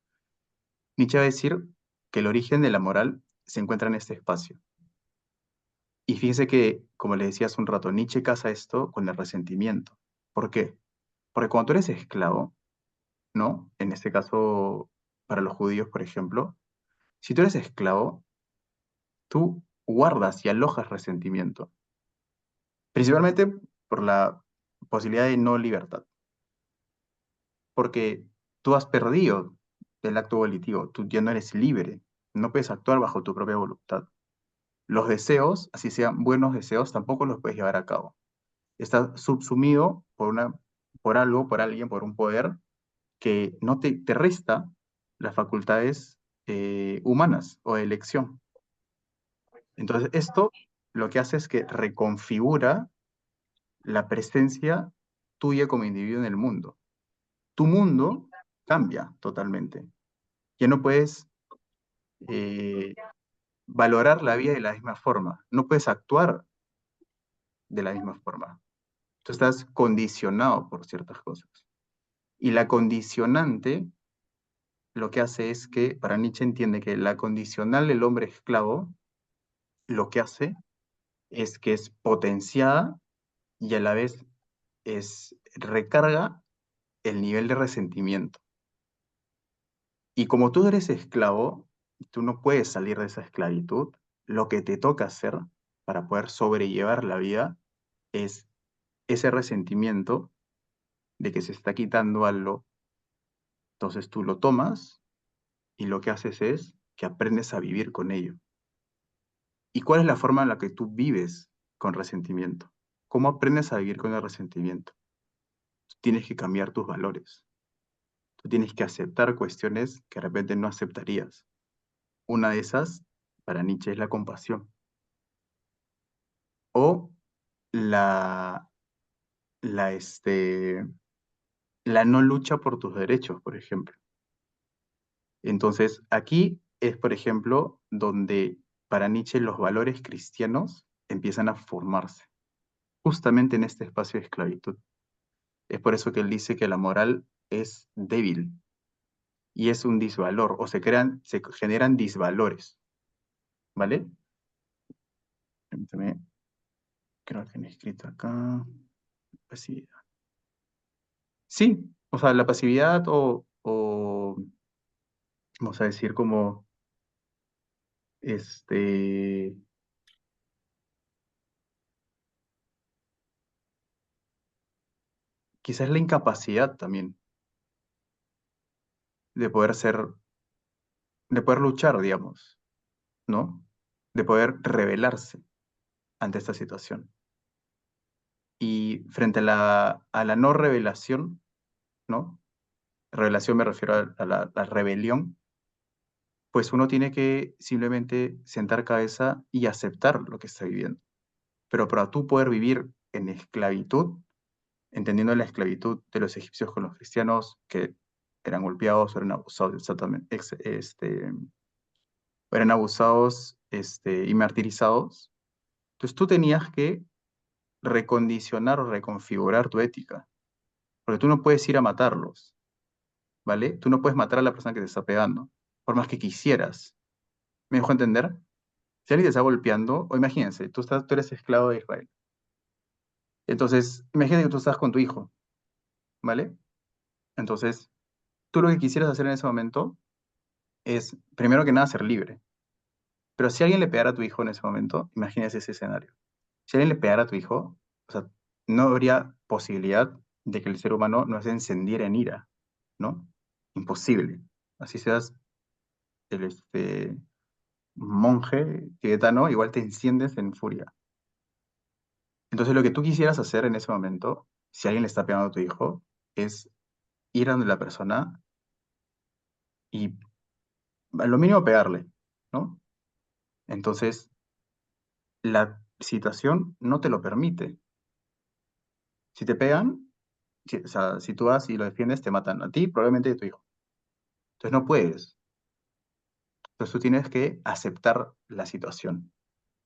Nietzsche va a decir que el origen de la moral se encuentra en este espacio. Y fíjese que, como le decía hace un rato, Nietzsche casa esto con el resentimiento. ¿Por qué? Porque cuando tú eres esclavo, ¿no? En este caso, para los judíos, por ejemplo, si tú eres esclavo, tú guardas y alojas resentimiento, principalmente por la posibilidad de no libertad, porque tú has perdido el acto volitivo, tú ya no eres libre, no puedes actuar bajo tu propia voluntad. Los deseos, así sean buenos deseos, tampoco los puedes llevar a cabo. Estás subsumido por algo, por alguien, por un poder que no te resta las facultades humanas o de elección. Entonces, esto lo que hace es que reconfigura la presencia tuya como individuo en el mundo. Tu mundo cambia totalmente. Ya no puedes eh, valorar la vida de la misma forma, no puedes actuar de la misma forma. Tú estás condicionado por ciertas cosas. Y la condicionante lo que hace es que, para Nietzsche entiende que la condicional del hombre esclavo lo que hace es que es potenciada y a la vez recarga el nivel de resentimiento. Y como tú eres esclavo, tú no puedes salir de esa esclavitud, lo que te toca hacer para poder sobrellevar la vida es ese resentimiento de que se está quitando algo. Entonces tú lo tomas y lo que haces es que aprendes a vivir con ello. ¿Y cuál es la forma en la que tú vives con resentimiento? ¿Cómo aprendes a vivir con el resentimiento? Tienes que cambiar tus valores. Tú tienes que aceptar cuestiones que de repente no aceptarías. Una de esas, para Nietzsche, es la compasión. O la, la, este, la no lucha por tus derechos, por ejemplo. Entonces, aquí es, por ejemplo, donde para Nietzsche los valores cristianos empiezan a formarse, justamente en este espacio de esclavitud. Es por eso que él dice que la moral es débil y es un disvalor, o se generan disvalores, ¿vale? Permítame, creo que han escrito acá. Pasividad. Sí, o sea, la pasividad o vamos a decir como, este, quizás la incapacidad también de poder ser, de poder luchar, digamos, ¿no? De poder rebelarse ante esta situación. Y frente a la no revelación, ¿no? Revelación me refiero a la rebelión, pues uno tiene que simplemente sentar cabeza y aceptar lo que está viviendo. Pero para tú poder vivir en esclavitud, entendiendo la esclavitud de los egipcios con los cristianos que eran golpeados, eran abusados, exactamente, eran abusados y martirizados. Entonces tú tenías que recondicionar o reconfigurar tu ética, porque tú no puedes ir a matarlos, ¿vale? Tú no puedes matar a la persona que te está pegando, por más que quisieras. ¿Me dejo entender? Si alguien te está golpeando, o imagínense, tú eres esclavo de Israel. Entonces, imagínate que tú estás con tu hijo, ¿vale? Entonces, tú lo que quisieras hacer en ese momento es, primero que nada, ser libre. Pero si alguien le pegara a tu hijo en ese momento, imagínese ese escenario. Si alguien le pegara a tu hijo, o sea, no habría posibilidad de que el ser humano no se encendiera en ira, ¿no? Imposible. Así seas el monje tibetano, igual te enciendes en furia. Entonces, lo que tú quisieras hacer en ese momento, si alguien le está pegando a tu hijo, es ir a donde la persona y a lo mínimo pegarle, ¿no? Entonces, la situación no te lo permite. Si te pegan, o sea, si tú vas y lo defiendes, te matan a ti, probablemente a tu hijo. Entonces no puedes. Entonces tú tienes que aceptar la situación.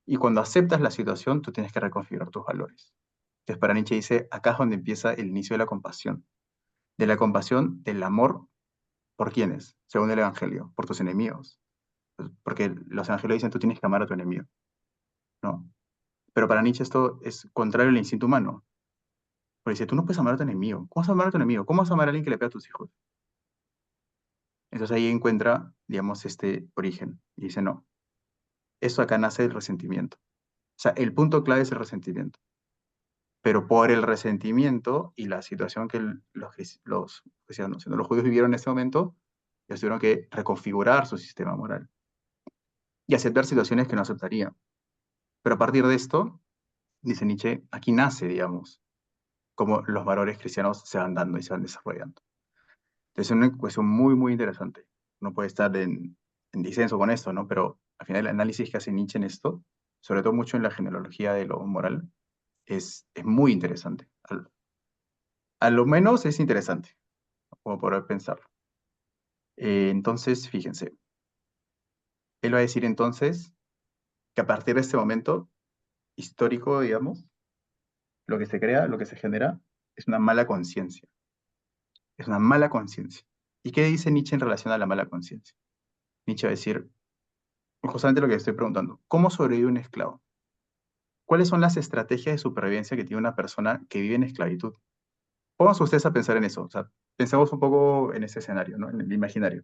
Y cuando aceptas la situación, tú tienes que reconfigurar tus valores. Entonces para Nietzsche dice, acá es donde empieza el inicio de la compasión. De la compasión, del amor, ¿por quiénes? Según el Evangelio, por tus enemigos. Porque los evangelios dicen, tú tienes que amar a tu enemigo, ¿no? Pero para Nietzsche esto es contrario al instinto humano. Porque dice, tú no puedes amar a tu enemigo. ¿Cómo vas a amar a tu enemigo? ¿Cómo vas a amar a alguien que le pega a tus hijos? Entonces ahí encuentra, digamos, este origen. Y dice, no, eso acá nace del resentimiento. O sea, el punto clave es el resentimiento. Pero por el resentimiento y la situación que los cristianos, no, los judíos vivieron en ese momento, ellos tuvieron que reconfigurar su sistema moral y aceptar situaciones que no aceptarían. Pero a partir de esto, dice Nietzsche, aquí nace, digamos, cómo los valores cristianos se van dando y se van desarrollando. Entonces, es una cuestión muy, muy interesante. No puede estar en disenso con esto, ¿no? Pero al final el análisis que hace Nietzsche en esto, sobre todo mucho en la genealogía de lo moral, es muy interesante. A lo menos es interesante, como poder pensarlo. Entonces, fíjense, él va a decir entonces que a partir de este momento histórico, digamos, lo que se crea, lo que se genera, es una mala conciencia. Es una mala conciencia. ¿Y qué dice Nietzsche en relación a la mala conciencia? Nietzsche va a decir justamente lo que estoy preguntando. ¿Cómo sobrevive un esclavo? ¿Cuáles son las estrategias de supervivencia que tiene una persona que vive en esclavitud? Pónganse ustedes a pensar en eso. O sea, pensemos un poco en ese escenario, ¿no? En el imaginario.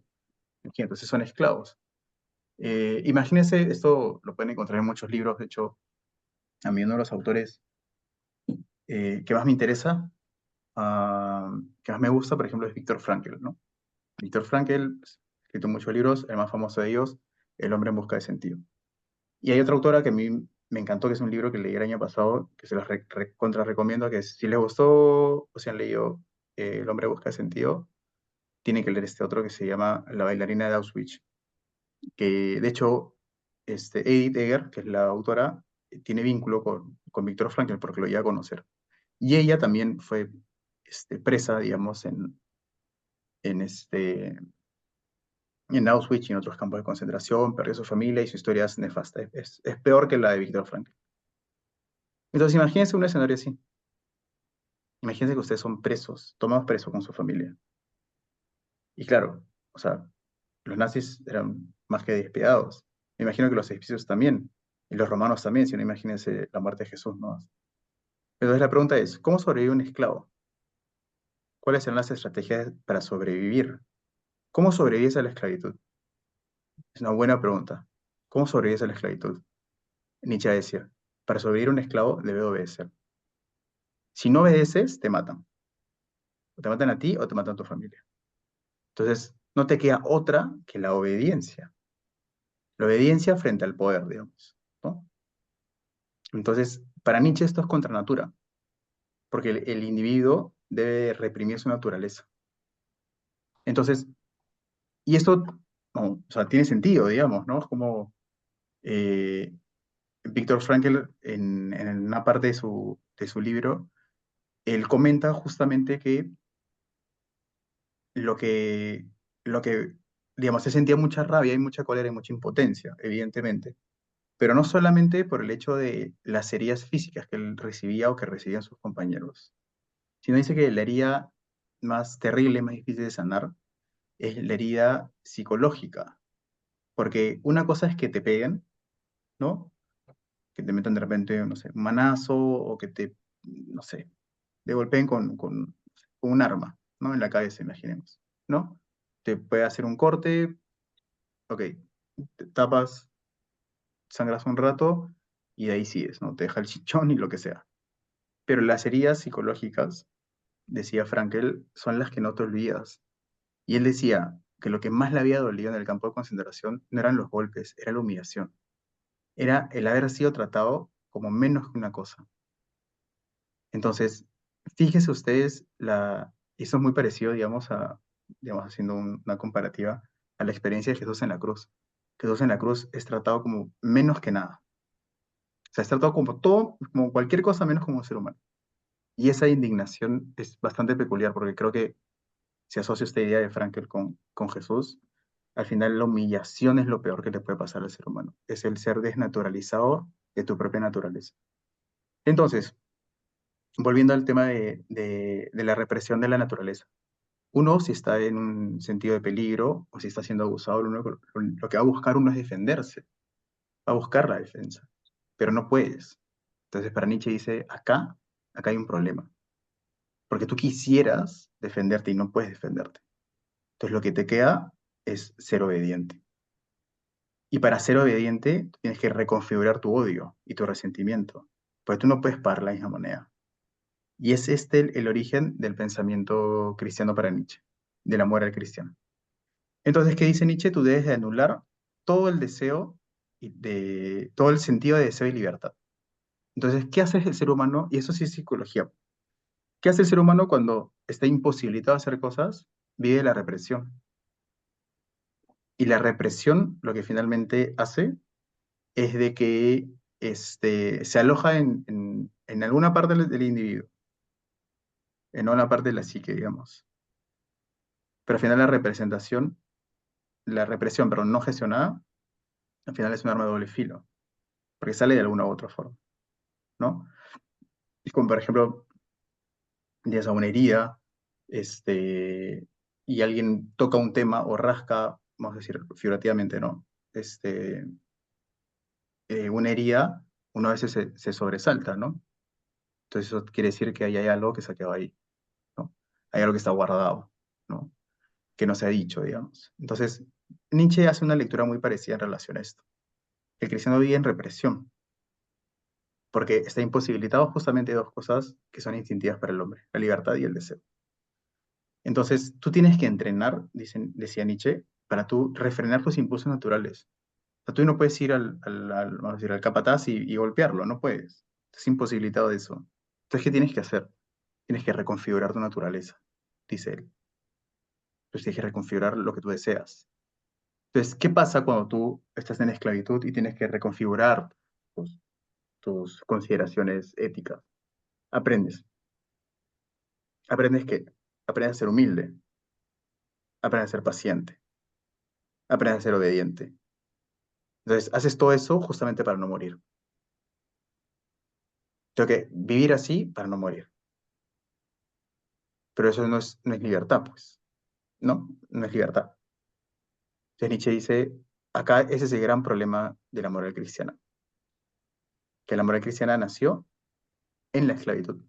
Entonces son esclavos. Imagínense, esto lo pueden encontrar en muchos libros. De hecho, a mí uno de los autores que más me interesa, que más me gusta, por ejemplo, es Viktor Frankl, ¿no? Viktor Frankl, pues, ha escrito muchos libros, el más famoso de ellos, El hombre en busca de sentido. Y hay otra autora que a mí me encantó, que es un libro que leí el año pasado, que se los contra recomiendo, que si les gustó o si han leído El hombre busca sentido, tiene que leer este otro que se llama La bailarina de Auschwitz, que de hecho Edith Eger, que es la autora, tiene vínculo con Viktor Frankl porque lo iba a conocer. Y ella también fue presa, digamos, en, este, en Auschwitz y en otros campos de concentración, perdió su familia y su historia es nefasta. Es peor que la de Viktor Frankl. Entonces, imagínense un escenario así. Imagínense que ustedes son presos, tomados presos con su familia. Y claro, o sea, los nazis eran más que despiadados. Me imagino que los egipcios también, y los romanos también, si no imagínense la muerte de Jesús, ¿no? Entonces la pregunta es, ¿cómo sobrevive un esclavo? ¿Cuáles serán las estrategias para sobrevivir? ¿Cómo sobrevives a la esclavitud? Es una buena pregunta. ¿Cómo sobrevives a la esclavitud? Nietzsche decía, para sobrevivir un esclavo debe obedecer. Si no obedeces, te matan. O te matan a ti o te matan a tu familia. Entonces, no te queda otra que la obediencia. La obediencia frente al poder, digamos, ¿no? Entonces, para Nietzsche esto es contra natura, porque el individuo debe reprimir su naturaleza. Entonces, y esto, no, o sea, tiene sentido, digamos, ¿no? Es como eh, Viktor Frankl, en una parte de su libro, él comenta justamente que lo que, lo que, digamos, se sentía mucha rabia y mucha cólera y mucha impotencia, evidentemente, pero no solamente por el hecho de las heridas físicas que él recibía o que recibían sus compañeros, sino dice que la herida más terrible, más difícil de sanar, es la herida psicológica, porque una cosa es que te peguen, ¿no? Que te metan de repente, no sé, un manazo o que te, no sé, te golpeen con un arma, ¿no? En la cabeza, imaginemos, ¿no? Te puede hacer un corte, ok, te tapas, sangras un rato y de ahí sigues, ¿no? Te deja el chichón y lo que sea. Pero las heridas psicológicas, decía Frankel, son las que no te olvidas. Y él decía que lo que más le había dolido en el campo de concentración no eran los golpes, era la humillación. Era el haber sido tratado como menos que una cosa. Entonces, fíjense ustedes, eso es muy parecido, digamos, digamos, haciendo una comparativa a la experiencia de Jesús en la cruz. Jesús en la cruz es tratado como menos que nada. O sea, es tratado como todo, como cualquier cosa menos como un ser humano. Y esa indignación es bastante peculiar porque creo que si asocia esta idea de Frankel con Jesús, al final la humillación es lo peor que le puede pasar al ser humano. Es el ser desnaturalizado de tu propia naturaleza. Entonces, volviendo al tema de la represión de la naturaleza. Uno, si está en un sentido de peligro o si está siendo abusado, lo que va a buscar uno es defenderse, va a buscar la defensa, pero no puedes. Entonces, para Nietzsche dice, acá hay un problema, porque tú quisieras defenderte y no puedes defenderte. Entonces, lo que te queda es ser obediente. Y para ser obediente, tú tienes que reconfigurar tu odio y tu resentimiento, porque tú no puedes pagar la misma moneda. Y es este el origen del pensamiento cristiano para Nietzsche, del amor al cristiano. Entonces, ¿qué dice Nietzsche? Tú debes de anular todo el deseo todo el sentido de deseo y libertad. Entonces, ¿qué hace el ser humano? Y eso sí es psicología. ¿Qué hace el ser humano cuando está imposibilitado de hacer cosas? Vive la represión. Y la represión lo que finalmente hace es de que se aloja en alguna parte del individuo, en una parte de la psique, digamos. Pero al final la represión, pero no gestionada, al final es un arma de doble filo, porque sale de alguna u otra forma, ¿no? Es como, por ejemplo, tienes a una herida, y alguien toca un tema o rasca, vamos a decir figurativamente, ¿no? Una herida, uno a veces se sobresalta, ¿no? Entonces eso quiere decir que ahí hay algo que se ha quedado ahí, ¿no? Hay algo que está guardado, ¿no? Que no se ha dicho, digamos. Entonces, Nietzsche hace una lectura muy parecida en relación a esto. El cristiano vive en represión, porque está imposibilitado justamente de dos cosas que son instintivas para el hombre, la libertad y el deseo. Entonces, tú tienes que entrenar, decía Nietzsche, para tú refrenar tus impulsos naturales. O sea, tú no puedes ir vamos a decir, al capataz y golpearlo, no puedes. Estás imposibilitado de eso. Entonces, ¿qué tienes que hacer? Tienes que reconfigurar tu naturaleza, dice él. Entonces tienes que reconfigurar lo que tú deseas. Entonces, ¿qué pasa cuando tú estás en esclavitud y tienes que reconfigurar tus consideraciones éticas? Aprendes. ¿Aprendes qué? Aprendes a ser humilde, aprendes a ser paciente, aprendes a ser obediente. Entonces, haces todo eso justamente para no morir. Tengo que vivir así para no morir. Pero eso no es libertad, pues. No, no es libertad. Entonces Nietzsche dice, acá ese es el gran problema de la moral cristiana, que la moral cristiana nació en la esclavitud.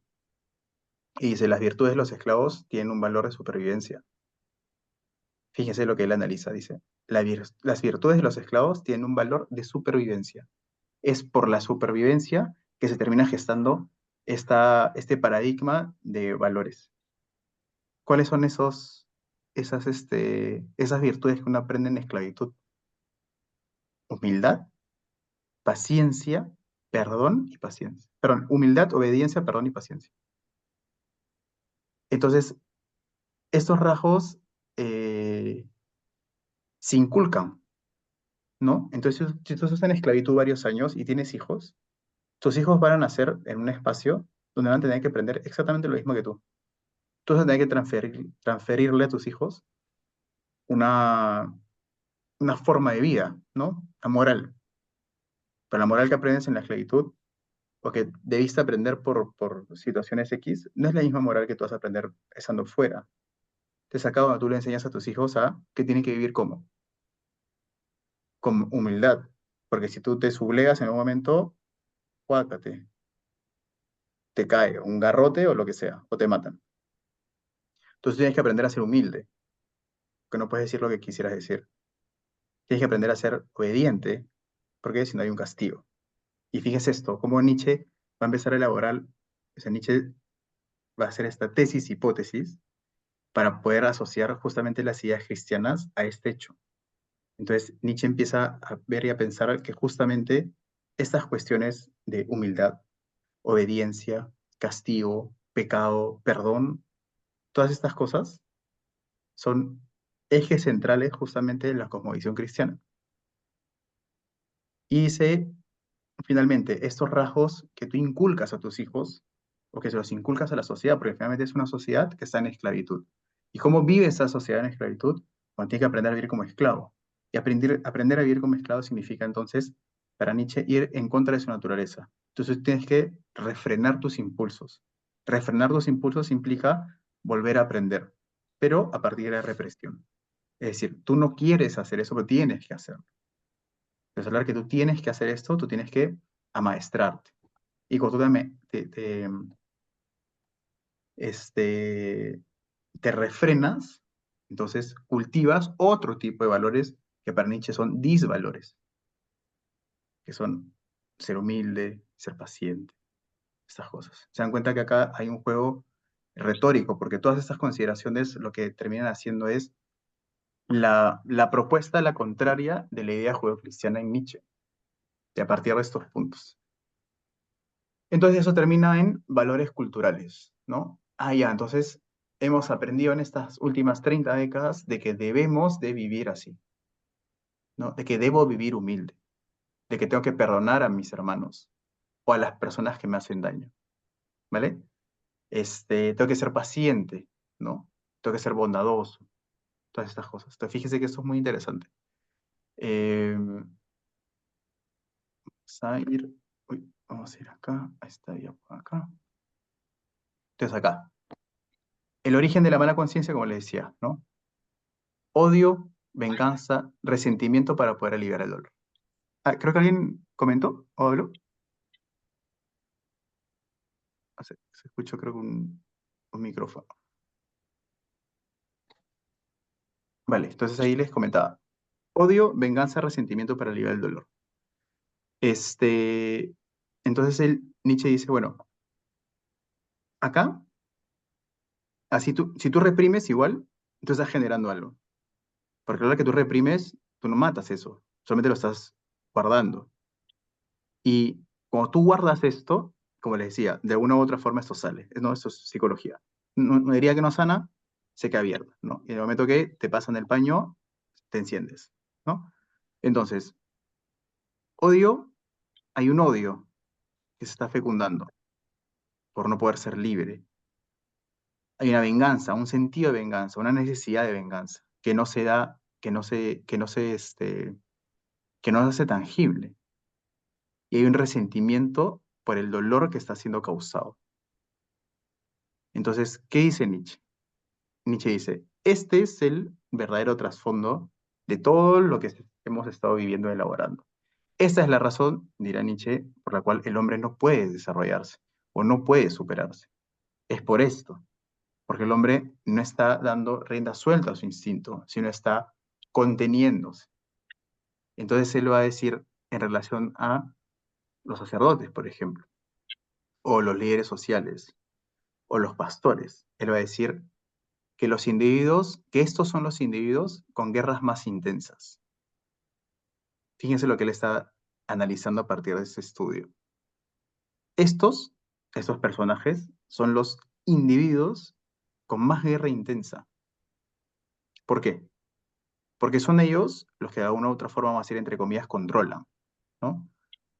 Y dice, las virtudes de los esclavos tienen un valor de supervivencia. Fíjese lo que él analiza, dice, las virtudes de los esclavos tienen un valor de supervivencia. Es por la supervivencia que se termina gestando este paradigma de valores. ¿Cuáles son esas virtudes que uno aprende en esclavitud? Humildad, paciencia, perdón y paciencia. Perdón, humildad, obediencia, perdón y paciencia. Entonces, estos rasgos se inculcan, ¿no? Entonces, si tú estás en esclavitud varios años y tienes hijos, tus hijos van a nacer en un espacio donde van a tener que aprender exactamente lo mismo que tú. Tú vas a tener que transferirle a tus hijos una, una forma de vida, ¿no? La moral. Pero la moral que aprendes en la esclavitud o que debiste aprender por situaciones X, no es la misma moral que tú vas a aprender estando fuera. Te saca cuando tú le enseñas a tus hijos a que tienen que vivir como, con humildad. Porque si tú te sublegas en un momento, cuácate, te cae un garrote o lo que sea, o te matan. Entonces tienes que aprender a ser humilde, que no puedes decir lo que quisieras decir. Tienes que aprender a ser obediente, porque si no hay un castigo. Y fíjese esto, cómo Nietzsche va a empezar a elaborar, o sea, Nietzsche va a hacer esta tesis, hipótesis, para poder asociar justamente las ideas cristianas a este hecho. Entonces, Nietzsche empieza a ver y a pensar que justamente estas cuestiones de humildad, obediencia, castigo, pecado, perdón, todas estas cosas son ejes centrales justamente de la cosmovisión cristiana. Y dice, finalmente, estos rasgos que tú inculcas a tus hijos, o que se los inculcas a la sociedad, porque finalmente es una sociedad que está en esclavitud. ¿Y cómo vive esa sociedad en esclavitud? Bueno, tiene que aprender a vivir como esclavo. Y aprender a vivir como esclavo significa entonces, para Nietzsche, ir en contra de su naturaleza. Entonces tienes que refrenar tus impulsos. Refrenar tus impulsos implica volver a aprender, pero a partir de la represión. Es decir, tú no quieres hacer eso, pero tienes que hacerlo. Es hablar que tú tienes que hacer esto, tú tienes que amaestrarte. Y cuando tú este, te refrenas, entonces cultivas otro tipo de valores que para Nietzsche son disvalores, que son ser humilde, ser paciente, estas cosas. Se dan cuenta que acá hay un juego retórico, porque todas estas consideraciones lo que terminan haciendo es la propuesta, la contraria de la idea judeocristiana en Nietzsche, y a partir de estos puntos. Entonces eso termina en valores culturales, ¿no? Ah, ya, entonces hemos aprendido en estas últimas 30 décadas de que debemos de vivir así, ¿no? De que debo vivir humilde, de que tengo que perdonar a mis hermanos o a las personas que me hacen daño, ¿vale? Tengo que ser paciente, ¿no? Tengo que ser bondadoso, todas estas cosas. Entonces fíjese que esto es muy interesante. Vamos a ir, uy, vamos a ir acá, ahí está, ya por acá. Entonces acá, el origen de la mala conciencia, como les decía, ¿no? Odio, venganza, resentimiento para poder aliviar el dolor. Ah, creo que alguien comentó o habló. Ah, se escuchó creo que un micrófono. Vale, entonces ahí les comentaba. Odio, venganza, resentimiento para aliviar el dolor. Este, entonces Nietzsche dice, bueno, acá, así si tú reprimes igual, tú estás generando algo. Porque a la hora que tú reprimes, tú no matas eso, solamente lo estás guardando. Y cuando tú guardas esto, como les decía, de alguna u otra forma esto sale, ¿no? Esto es psicología. No, no diría que no sana, se queda abierta, ¿no? Y en el momento que te pasan el paño, te enciendes, ¿no? Entonces, odio, hay un odio que se está fecundando por no poder ser libre. Hay una venganza, un sentido de venganza, una necesidad de venganza que no se da, que no se hace tangible. Y hay un resentimiento por el dolor que está siendo causado. Entonces, ¿qué dice Nietzsche? Nietzsche dice, este es el verdadero trasfondo de todo lo que hemos estado viviendo y elaborando. Esta es la razón, dirá Nietzsche, por la cual el hombre no puede desarrollarse o no puede superarse. Es por esto, porque el hombre no está dando rienda suelta a su instinto, sino está conteniéndose. Entonces él va a decir en relación a los sacerdotes, por ejemplo, o los líderes sociales, o los pastores. Él va a decir que los individuos, que estos son los individuos con guerras más intensas. Fíjense lo que él está analizando a partir de ese estudio. Estos, estos personajes, son los individuos con más guerra intensa. ¿Por qué? Porque son ellos los que de alguna u otra forma, vamos a decir, entre comillas, controlan, ¿no?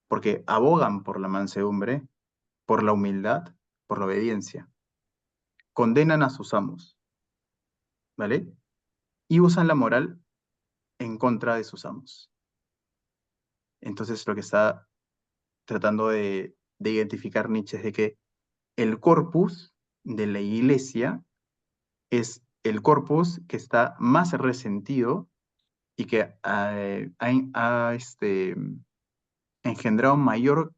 Porque abogan por la mansedumbre, por la humildad, por la obediencia. Condenan a sus amos, ¿vale? Y usan la moral en contra de sus amos. Entonces lo que está tratando de identificar Nietzsche es de que el corpus de la iglesia es el corpus que está más resentido y que ha engendrado mayor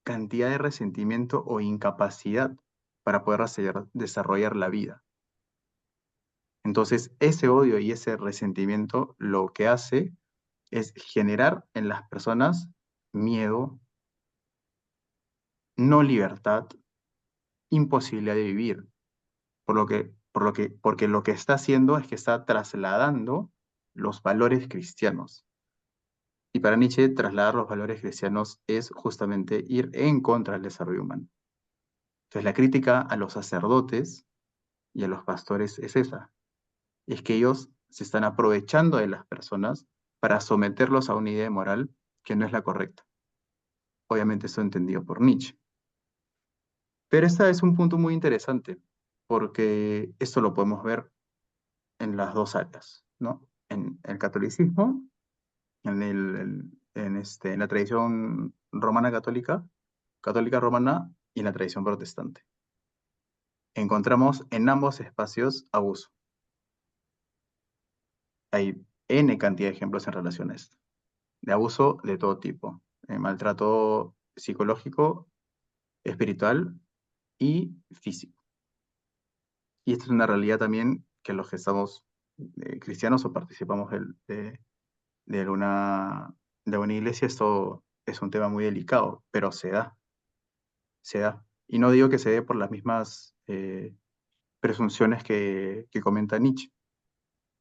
cantidad de resentimiento o incapacidad para poder desarrollar la vida. Entonces, ese odio y ese resentimiento lo que hace es generar en las personas miedo, no libertad, imposibilidad de vivir, porque lo que está haciendo es que está trasladando los valores cristianos. Y para Nietzsche, trasladar los valores cristianos es justamente ir en contra del desarrollo humano. Entonces, la crítica a los sacerdotes y a los pastores es esa, es que ellos se están aprovechando de las personas para someterlos a una idea moral que no es la correcta. Obviamente eso entendido por Nietzsche. Pero este es un punto muy interesante, porque esto lo podemos ver en las dos áreas, ¿no? En el catolicismo, en la tradición romana católica, católica romana y en la tradición protestante. Encontramos en ambos espacios abuso. Hay N cantidad de ejemplos en relación a esto, de abuso de todo tipo, maltrato psicológico, espiritual y físico. Y esta es una realidad también que los que estamos cristianos o participamos de una, de una iglesia, esto es un tema muy delicado, pero se da. Y no digo que se dé por las mismas presunciones que comenta Nietzsche,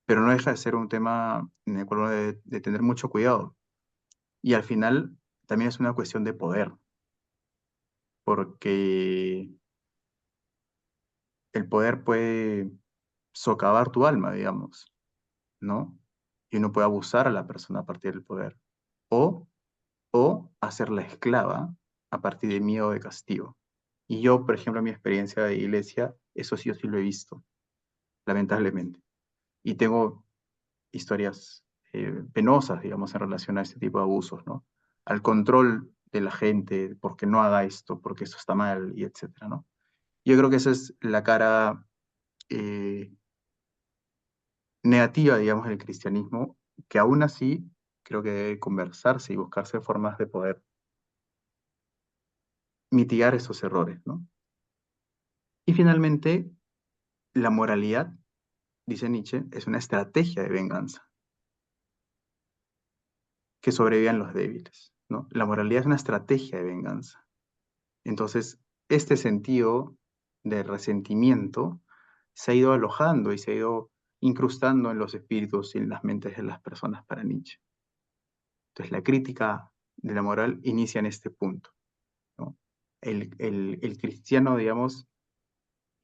pero no deja de ser un tema en el cual uno debe de tener mucho cuidado. Y al final también es una cuestión de poder, porque el poder puede socavar tu alma, digamos, ¿no? Y uno puede abusar a la persona a partir del poder. O, o hacerla esclava a partir de miedo de castigo. Y yo, por ejemplo, en mi experiencia de iglesia, eso sí, yo sí lo he visto, lamentablemente. Y tengo historias penosas, digamos, en relación a este tipo de abusos, ¿no? Al control de la gente, porque no haga esto, porque esto está mal, y etcétera, ¿no? Yo creo que esa es la cara eh, negativa, digamos, del cristianismo, que aún así creo que debe conversarse y buscarse formas de poder mitigar esos errores, ¿no? Y finalmente, la moralidad, dice Nietzsche, es una estrategia de venganza que sobrevivan los débiles, ¿no? La moralidad es una estrategia de venganza. Entonces, este sentido de resentimiento se ha ido alojando y se ha ido incrustando en los espíritus y en las mentes de las personas para Nietzsche. Entonces, la crítica de la moral inicia en este punto, ¿no? El cristiano, digamos,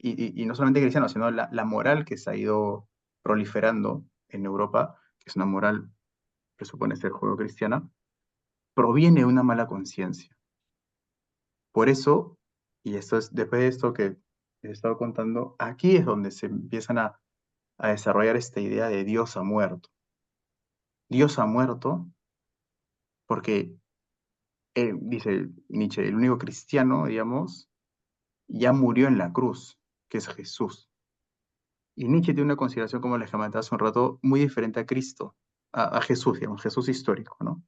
y no solamente cristiano, sino la moral que se ha ido proliferando en Europa, que es una moral que supone ser judeocristiana, proviene de una mala conciencia. Por eso, y esto es después de esto que les he estado contando, aquí es donde se empiezan a desarrollar esta idea de Dios ha muerto. Dios ha muerto porque, dice Nietzsche, el único cristiano, digamos, ya murió en la cruz, que es Jesús. Y Nietzsche tiene una consideración, como les comentaba hace un rato, muy diferente a Cristo, a Jesús, digamos, Jesús histórico, ¿no?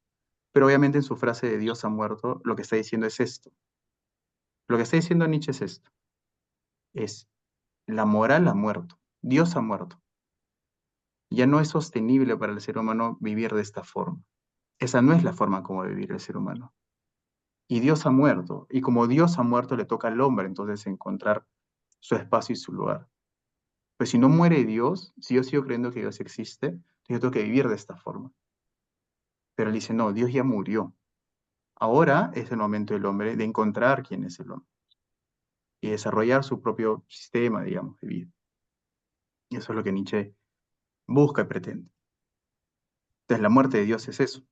Pero obviamente en su frase de Dios ha muerto, lo que está diciendo es esto. Lo que está diciendo Nietzsche es esto. Es la moral ha muerto, Dios ha muerto. Ya no es sostenible para el ser humano vivir de esta forma. Esa no es la forma como vivir el ser humano. Y Dios ha muerto. Y como Dios ha muerto, le toca al hombre entonces encontrar su espacio y su lugar. Pues si no muere Dios, si yo sigo creyendo que Dios existe, yo tengo que vivir de esta forma. Pero él dice, no, Dios ya murió. Ahora es el momento del hombre de encontrar quién es el hombre y desarrollar su propio sistema, digamos, de vida. Y eso es lo que Nietzsche busca y pretende. Entonces la muerte de Dios es eso.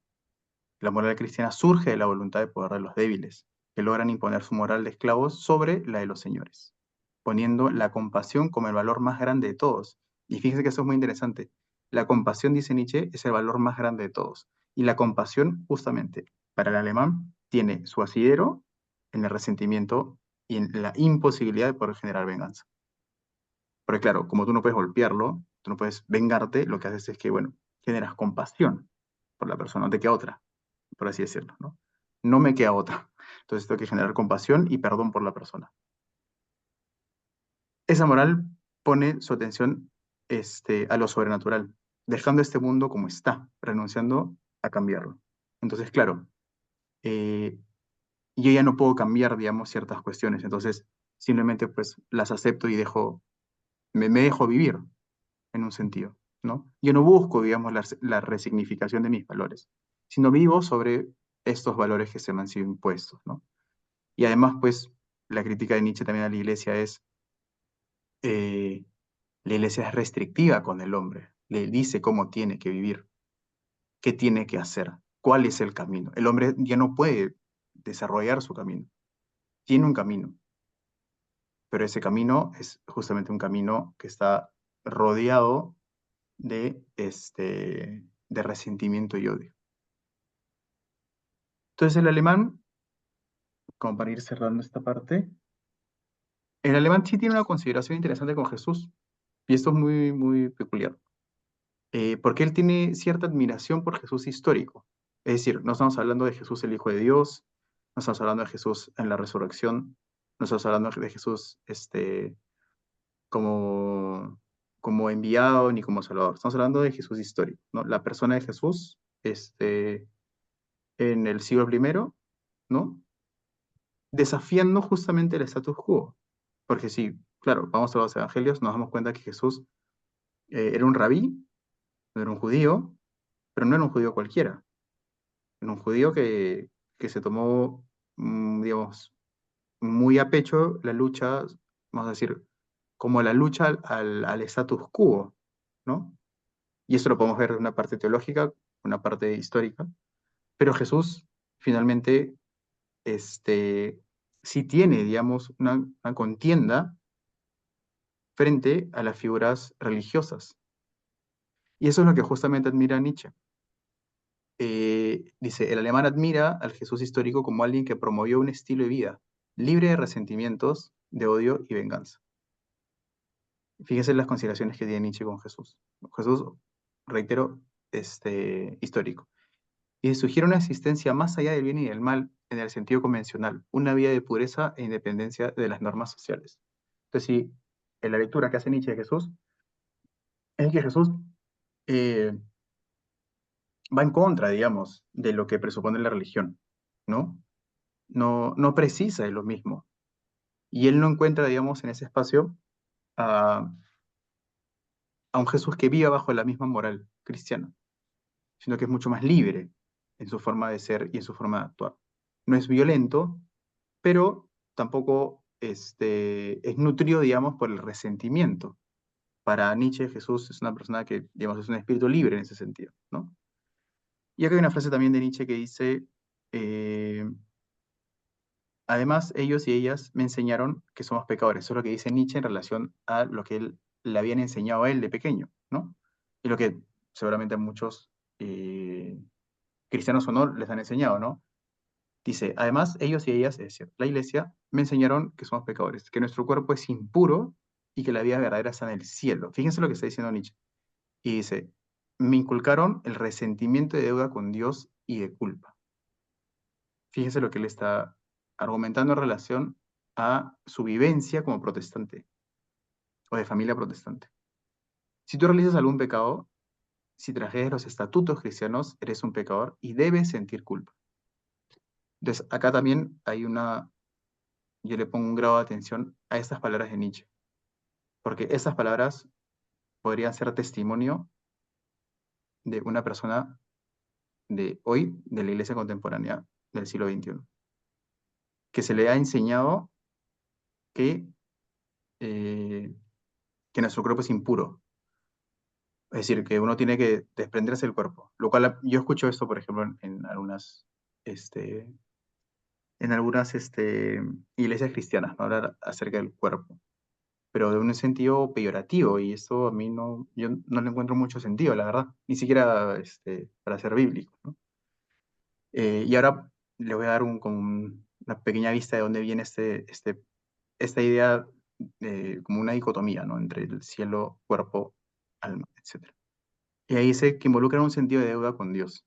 La moral cristiana surge de la voluntad de poder de los débiles, que logran imponer su moral de esclavos sobre la de los señores, poniendo la compasión como el valor más grande de todos. Y fíjense que eso es muy interesante. La compasión, dice Nietzsche, es el valor más grande de todos. Y la compasión, justamente, para el alemán, tiene su asidero en el resentimiento y en la imposibilidad de poder generar venganza. Porque claro, como tú no puedes golpearlo, tú no puedes vengarte, lo que haces es que, bueno, generas compasión por la persona, no te queda otra, por así decirlo, ¿no? No me queda otra. Entonces tengo que generar compasión y perdón por la persona. Esa moral pone su atención a lo sobrenatural, dejando este mundo como está, renunciando a cambiarlo. Entonces, claro, eh, yo ya no puedo cambiar, digamos, ciertas cuestiones, entonces simplemente pues las acepto y me dejo vivir en un sentido, ¿no? Yo no busco, digamos, la resignificación de mis valores, sino vivo sobre estos valores que se me han sido impuestos, ¿no? Y además, pues, la crítica de Nietzsche también a la iglesia es, eh, la iglesia es restrictiva con el hombre, le dice cómo tiene que vivir, qué tiene que hacer, cuál es el camino. El hombre ya no puede desarrollar su camino, tiene un camino, pero ese camino es justamente un camino que está rodeado de resentimiento y odio. Entonces el alemán, como para ir cerrando esta parte, el alemán sí tiene una consideración interesante con Jesús, y esto es muy, muy peculiar, porque él tiene cierta admiración por Jesús histórico. Es decir, no estamos hablando de Jesús el Hijo de Dios, no estamos hablando de Jesús en la resurrección, no estamos hablando de Jesús como, como enviado ni como salvador, estamos hablando de Jesús histórico, ¿no? La persona de Jesús en el siglo primero, ¿no? Desafiando justamente el status quo. Porque sí, claro, vamos a los evangelios, nos damos cuenta que Jesús era un rabí, no era un judío, pero no era un judío cualquiera. Era un judío que se tomó, digamos, muy a pecho la lucha, vamos a decir, como la lucha al status quo, ¿no? Y eso lo podemos ver en una parte teológica, una parte histórica, pero Jesús finalmente sí tiene, digamos, una contienda frente a las figuras religiosas. Y eso es lo que justamente admira Nietzsche. Dice, el alemán admira al Jesús histórico como alguien que promovió un estilo de vida libre de resentimientos, de odio y venganza. Fíjense las consideraciones que tiene Nietzsche con Jesús. Jesús, reitero, histórico. Y sugiere una existencia más allá del bien y del mal en el sentido convencional, una vida de pureza e independencia de las normas sociales. Entonces, sí, en la lectura que hace Nietzsche de Jesús, es que Jesús eh, va en contra, digamos, de lo que presupone la religión, ¿no? No precisa de lo mismo. Y él no encuentra, digamos, en ese espacio a, a un Jesús que viva bajo la misma moral cristiana, sino que es mucho más libre en su forma de ser y en su forma de actuar. No es violento, pero tampoco es nutrido, digamos, por el resentimiento. Para Nietzsche, Jesús es una persona que, digamos, es un espíritu libre en ese sentido, ¿no? Y acá hay una frase también de Nietzsche que dice, eh, además, ellos y ellas me enseñaron que somos pecadores. Eso es lo que dice Nietzsche en relación a lo que él le habían enseñado a él de pequeño, ¿no? Y lo que seguramente a muchos, cristianos o no, les han enseñado, ¿no? Dice, además, ellos y ellas, es decir, la iglesia, me enseñaron que somos pecadores, que nuestro cuerpo es impuro y que la vida verdadera está en el cielo. Fíjense lo que está diciendo Nietzsche. Y dice, me inculcaron el resentimiento de deuda con Dios y de culpa. Fíjense lo que él está argumentando en relación a su vivencia como protestante o de familia protestante. Si tú realizas algún pecado, si transgredes los estatutos cristianos, eres un pecador y debes sentir culpa. Entonces, acá también hay yo le pongo un grado de atención a estas palabras de Nietzsche, porque esas palabras podrían ser testimonio de una persona de hoy, de la iglesia contemporánea del siglo XXI, que se le ha enseñado que, eh, que nuestro cuerpo es impuro. Es decir, que uno tiene que desprenderse del cuerpo. Lo cual yo escucho esto, por ejemplo, este, en algunas iglesias cristianas, ¿no? Hablar acerca del cuerpo, pero de un sentido peyorativo, y eso a mí no, yo no le encuentro mucho sentido, la verdad, ni siquiera para ser bíblico, ¿no? Y ahora le voy a dar una pequeña vista de dónde viene esta idea como una dicotomía, ¿no? Entre el cielo, cuerpo, alma, etc. Y ahí dice que involucra un sentido de deuda con Dios.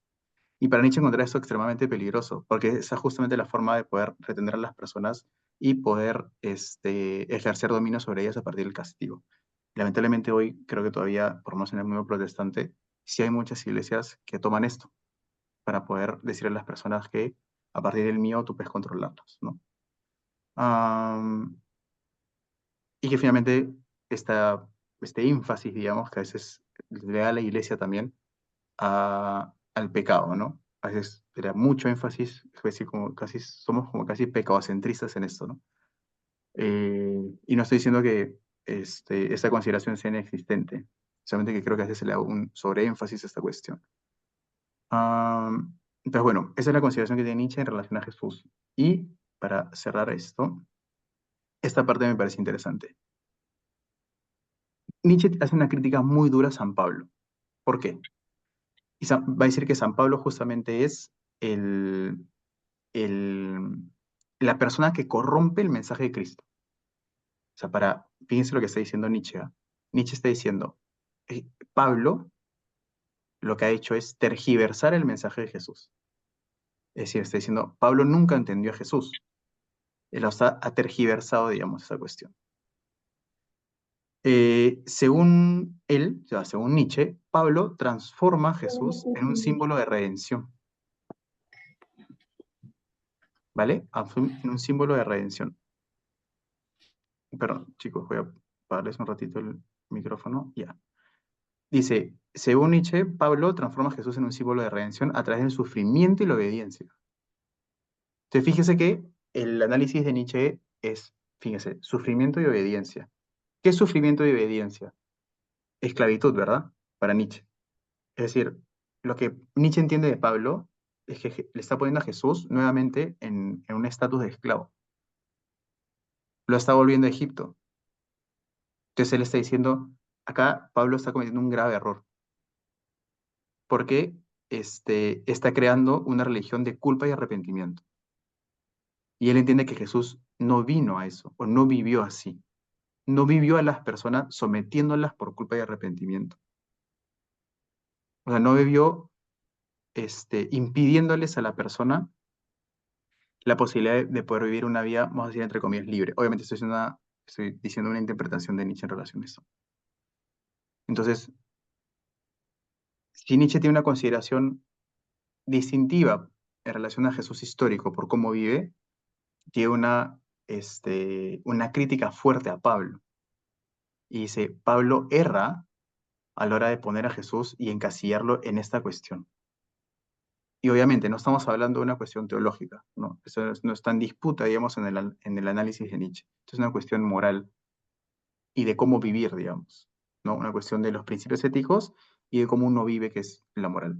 Y para Nietzsche encontrar esto extremadamente peligroso, porque esa es justamente la forma de poder retener a las personas y poder ejercer dominio sobre ellas a partir del castigo. Lamentablemente hoy creo que todavía, por lo menos en el mundo protestante, sí hay muchas iglesias que toman esto para poder decirle a las personas que a partir del mío tú puedes controlarlos, ¿no? Am, y que finalmente este énfasis, digamos, que a veces le da a la iglesia también al pecado, ¿no? A veces era mucho énfasis, es decir, somos como casi pecadocentristas en esto, ¿no? Y no estoy diciendo que esta consideración sea inexistente, solamente que creo que a veces se le da un sobreénfasis a esta cuestión. Entonces, bueno, esa es la consideración que tiene Nietzsche en relación a Jesús. Y para cerrar esto, esta parte me parece interesante. Nietzsche hace una crítica muy dura a San Pablo. ¿Por qué? Y va a decir que San Pablo justamente es el, el- la persona que corrompe el mensaje de Cristo. O sea, fíjense lo que está diciendo Nietzsche. ¿Ah? Nietzsche está diciendo, Pablo lo que ha hecho es tergiversar el mensaje de Jesús. Es decir, está diciendo, Pablo nunca entendió a Jesús. Él ha tergiversado, digamos, esa cuestión. Según él, o sea, según Nietzsche, Pablo transforma a Jesús en un símbolo de redención, ¿vale? En un símbolo de redención. Perdón, chicos, voy a apagarles un ratito el micrófono. Ya. Dice, según Nietzsche, Pablo transforma a Jesús en un símbolo de redención a través del sufrimiento y la obediencia. Entonces, fíjese que el análisis de Nietzsche es, fíjese, sufrimiento y obediencia. ¿Qué es sufrimiento y obediencia? Esclavitud, ¿verdad? Para Nietzsche. Es decir, lo que Nietzsche entiende de Pablo es que le está poniendo a Jesús nuevamente en un estatus de esclavo. Lo está volviendo a Egipto. Entonces él está diciendo, acá Pablo está cometiendo un grave error, porque está creando una religión de culpa y arrepentimiento. Y él entiende que Jesús no vino a eso, o no vivió así. No vivió a las personas sometiéndolas por culpa y arrepentimiento. O sea, no vivió impidiéndoles a la persona la posibilidad de poder vivir una vida, vamos a decir, entre comillas, libre. Obviamente estoy diciendo una interpretación de Nietzsche en relación a eso. Entonces, si Nietzsche tiene una consideración distintiva en relación a Jesús histórico por cómo vive, tiene una crítica fuerte a Pablo. Y dice, Pablo erra a la hora de poner a Jesús y encasillarlo en esta cuestión. Y obviamente no estamos hablando de una cuestión teológica, ¿no? Eso no está en disputa, digamos, en el análisis de Nietzsche. Esto es una cuestión moral y de cómo vivir, digamos, ¿no? Una cuestión de los principios éticos y de cómo uno vive, que es la moral.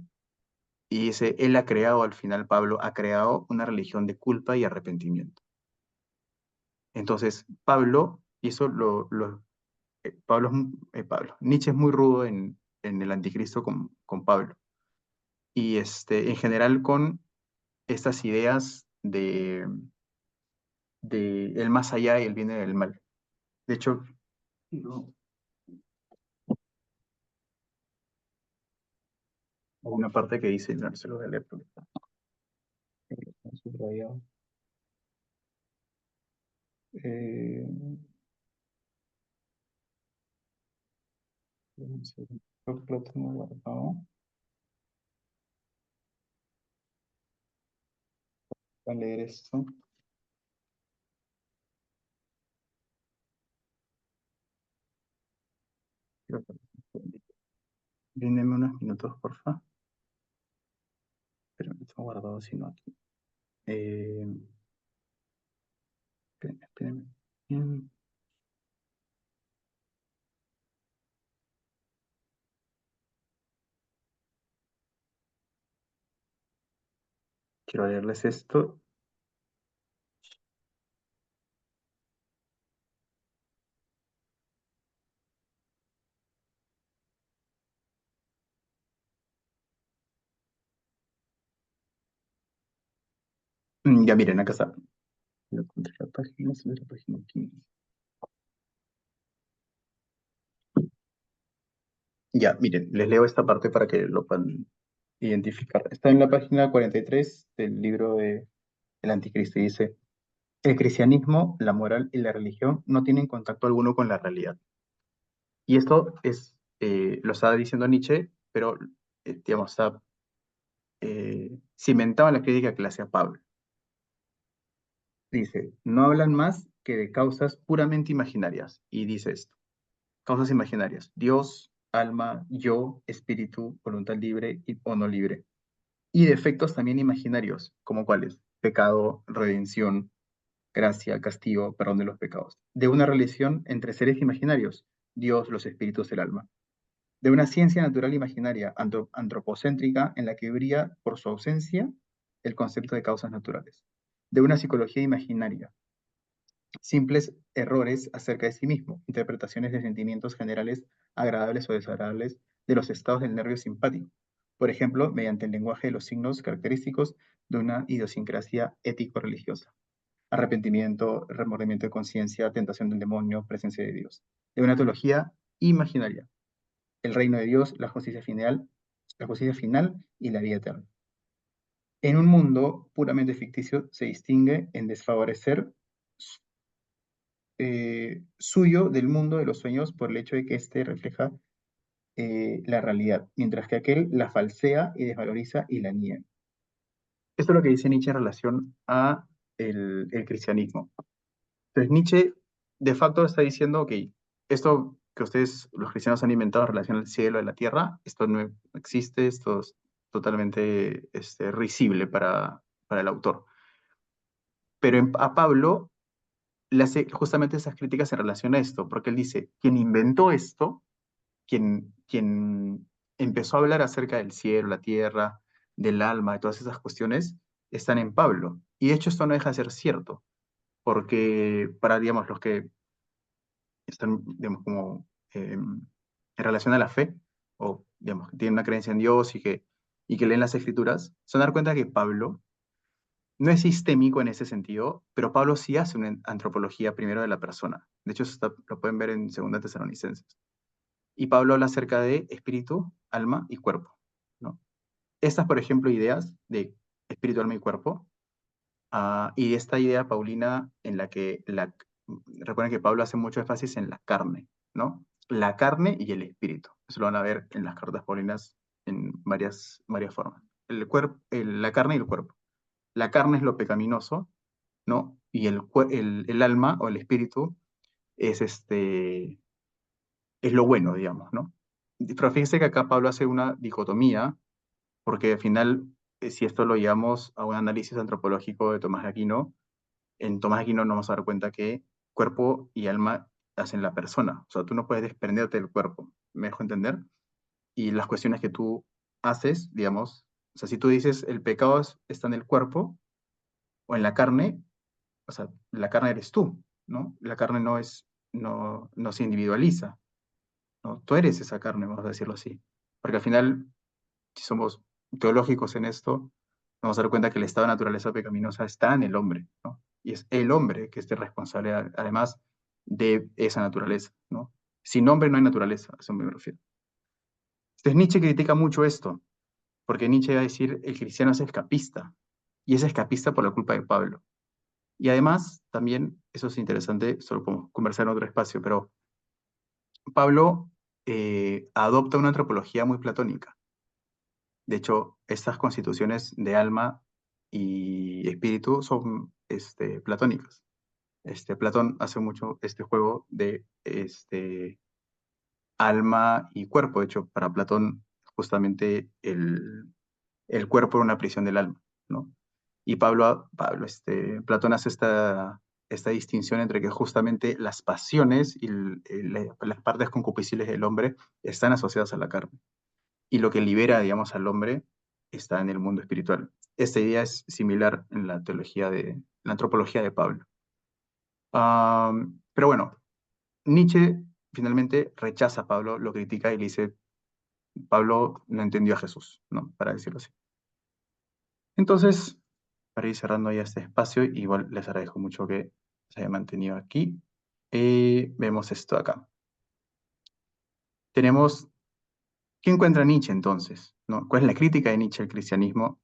Y él ha creado, al final, Pablo ha creado una religión de culpa y arrepentimiento. Entonces, Pablo, y eso Nietzsche es muy rudo en el Anticristo con Pablo. Y en general con estas ideas de el más allá y el bien y el mal. De hecho, no, hay una parte que dice, no se lo voy a leer porque está subrayado. Eh, Creo que lo tengo guardado. Voy a leer esto. Bríndenme unos minutos, porfa. Pero me está guardado, si no aquí. Eh, espérenme. Bien. Quiero leerles esto. Ya miren, acá está. Lo encontré la página, es la página 15. Ya, miren, les leo esta parte para que lo puedan identificar. Está en la página 43 del libro de El Anticristo y dice, el cristianismo, la moral y la religión no tienen contacto alguno con la realidad. Y esto lo estaba diciendo Nietzsche, pero, digamos, está cimentado en la crítica que le hace a Pablo. Dice, no hablan más que de causas puramente imaginarias. Y dice esto, causas imaginarias, Dios, alma, yo, espíritu, voluntad libre o no libre. Y de efectos también imaginarios, como cuáles, pecado, redención, gracia, castigo, perdón de los pecados. De una relación entre seres imaginarios, Dios, los espíritus, el alma. De una ciencia natural imaginaria, antropocéntrica, en la que brilla por su ausencia el concepto de causas naturales. De una psicología imaginaria, simples errores acerca de sí mismo, interpretaciones de sentimientos generales agradables o desagradables de los estados del nervio simpático, por ejemplo, mediante el lenguaje de los signos característicos de una idiosincrasia ético-religiosa. Arrepentimiento, remordimiento de conciencia, tentación del demonio, presencia de Dios. De una teología imaginaria, el reino de Dios, la justicia final y la vida eterna. En un mundo puramente ficticio se distingue en desfavorecer suyo del mundo de los sueños por el hecho de que éste refleja la realidad, mientras que aquel la falsea y desvaloriza y la niega. Esto es lo que dice Nietzsche en relación a el cristianismo. Entonces Nietzsche de facto está diciendo, ok, esto que ustedes, los cristianos, han inventado en relación al cielo y a la tierra, esto no existe, esto es totalmente risible para el autor. Pero a Pablo le hace justamente esas críticas en relación a esto, porque él dice, quien inventó esto, quien empezó a hablar acerca del cielo, la tierra, del alma, de todas esas cuestiones, están en Pablo. Y de hecho esto no deja de ser cierto, porque para, digamos, los que están, digamos, como en relación a la fe, o, digamos, que tienen una creencia en Dios y que leen las escrituras, se van a dar cuenta que Pablo no es sistémico en ese sentido, pero Pablo sí hace una antropología primero de la persona. De hecho, lo pueden ver en Segunda Tesalonicenses. Y Pablo habla acerca de espíritu, alma y cuerpo, ¿no? Estas, por ejemplo, ideas de espíritu, alma y cuerpo, y esta idea paulina en la que, recuerden que Pablo hace mucho énfasis en la carne, ¿no? La carne y el espíritu. Eso lo van a ver en las cartas paulinas en varias formas. La carne y el cuerpo. La carne es lo pecaminoso, ¿no? Y el alma o el espíritu es, es lo bueno, digamos, ¿no? Pero fíjense que acá Pablo hace una dicotomía, porque al final si esto lo llevamos a un análisis antropológico de Tomás de Aquino, en Tomás de Aquino nos vamos a dar cuenta que cuerpo y alma hacen la persona. O sea, tú no puedes desprenderte del cuerpo, ¿me dejo entender? Y las cuestiones que tú haces, digamos, o sea, si tú dices el pecado está en el cuerpo o en la carne, o sea, la carne eres tú, ¿no? La carne no se individualiza, ¿no? Tú eres esa carne, vamos a decirlo así. Porque al final, si somos teológicos en esto, nos vamos a dar cuenta que el estado de naturaleza pecaminosa está en el hombre, ¿no? Y es el hombre que es el responsable, además, de esa naturaleza, ¿no? Sin hombre no hay naturaleza, a eso me refiero. Entonces Nietzsche critica mucho esto, porque Nietzsche va a decir el cristiano es escapista, y es escapista por la culpa de Pablo. Y además, también, eso es interesante, solo podemos conversar en otro espacio, pero Pablo adopta una antropología muy platónica. De hecho, estas constituciones de alma y espíritu son platónicas. Platón hace mucho este juego de alma y cuerpo. De hecho, para Platón, justamente el cuerpo era una prisión del alma, ¿no? Y Platón hace esta distinción entre que justamente las pasiones y las partes concupiscibles del hombre están asociadas a la carne. Y lo que libera, digamos, al hombre está en el mundo espiritual. Esta idea es similar en la teología en la antropología de Pablo. Pero bueno, Nietzsche finalmente rechaza a Pablo, lo critica y le dice, Pablo no entendió a Jesús, ¿no? Para decirlo así. Entonces, para ir cerrando ya este espacio, igual les agradezco mucho que se haya mantenido aquí. Vemos esto acá. Tenemos, ¿qué encuentra Nietzsche entonces? ¿No? ¿Cuál es la crítica de Nietzsche al cristianismo,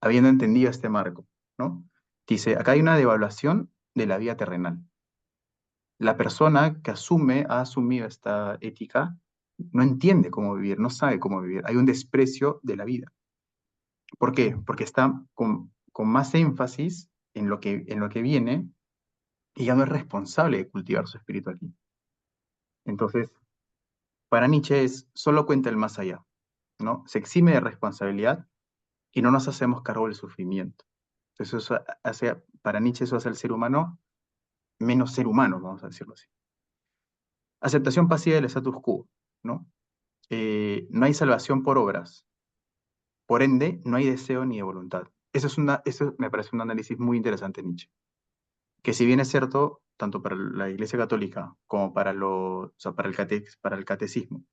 habiendo entendido este marco? ¿No? Dice, acá hay una devaluación de la vida terrenal. La persona que ha asumido esta ética, no entiende cómo vivir, no sabe cómo vivir. Hay un desprecio de la vida. ¿Por qué? Porque está con más énfasis en lo que viene y ya no es responsable de cultivar su espíritu aquí. Entonces, para Nietzsche solo cuenta el más allá, ¿no? Se exime de responsabilidad y no nos hacemos cargo del sufrimiento. Entonces, para Nietzsche eso hace al ser humano menos ser humano, vamos a decirlo así. Aceptación pasiva del status quo, ¿no? No hay salvación por obras, por ende, no hay deseo ni de voluntad. Eso me parece un análisis muy interesante en Nietzsche. Que si bien es cierto, tanto para la Iglesia Católica como o sea, para el catecismo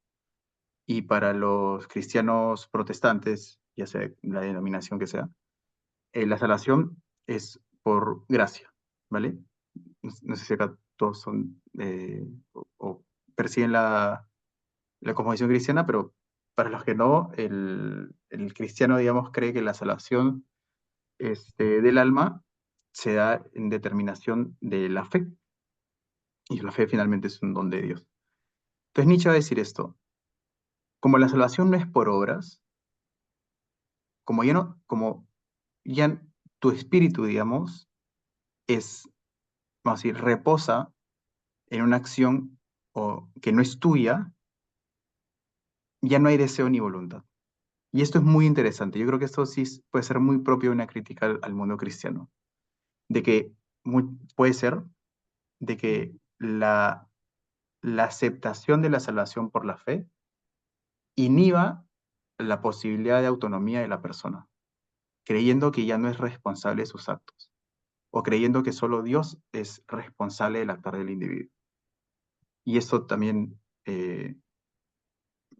y para los cristianos protestantes, ya sea la denominación que sea, la salvación es por gracia, ¿vale? No sé si acá todos son o persiguen la cosmovisión cristiana, pero para los que no, el cristiano, digamos, cree que la salvación del alma se da en determinación de la fe, y la fe finalmente es un don de Dios. Entonces Nietzsche va a decir esto, como la salvación no es por obras, como ya no, como ya tu espíritu, digamos, es, vamos a decir, reposa en una acción que no es tuya, ya no hay deseo ni voluntad. Y esto es muy interesante. Yo creo que esto sí puede ser muy propio de una crítica al mundo cristiano, de que puede ser de que la aceptación de la salvación por la fe inhiba la posibilidad de autonomía de la persona, creyendo que ya no es responsable de sus actos, o creyendo que solo Dios es responsable del actuar del individuo. Y esto también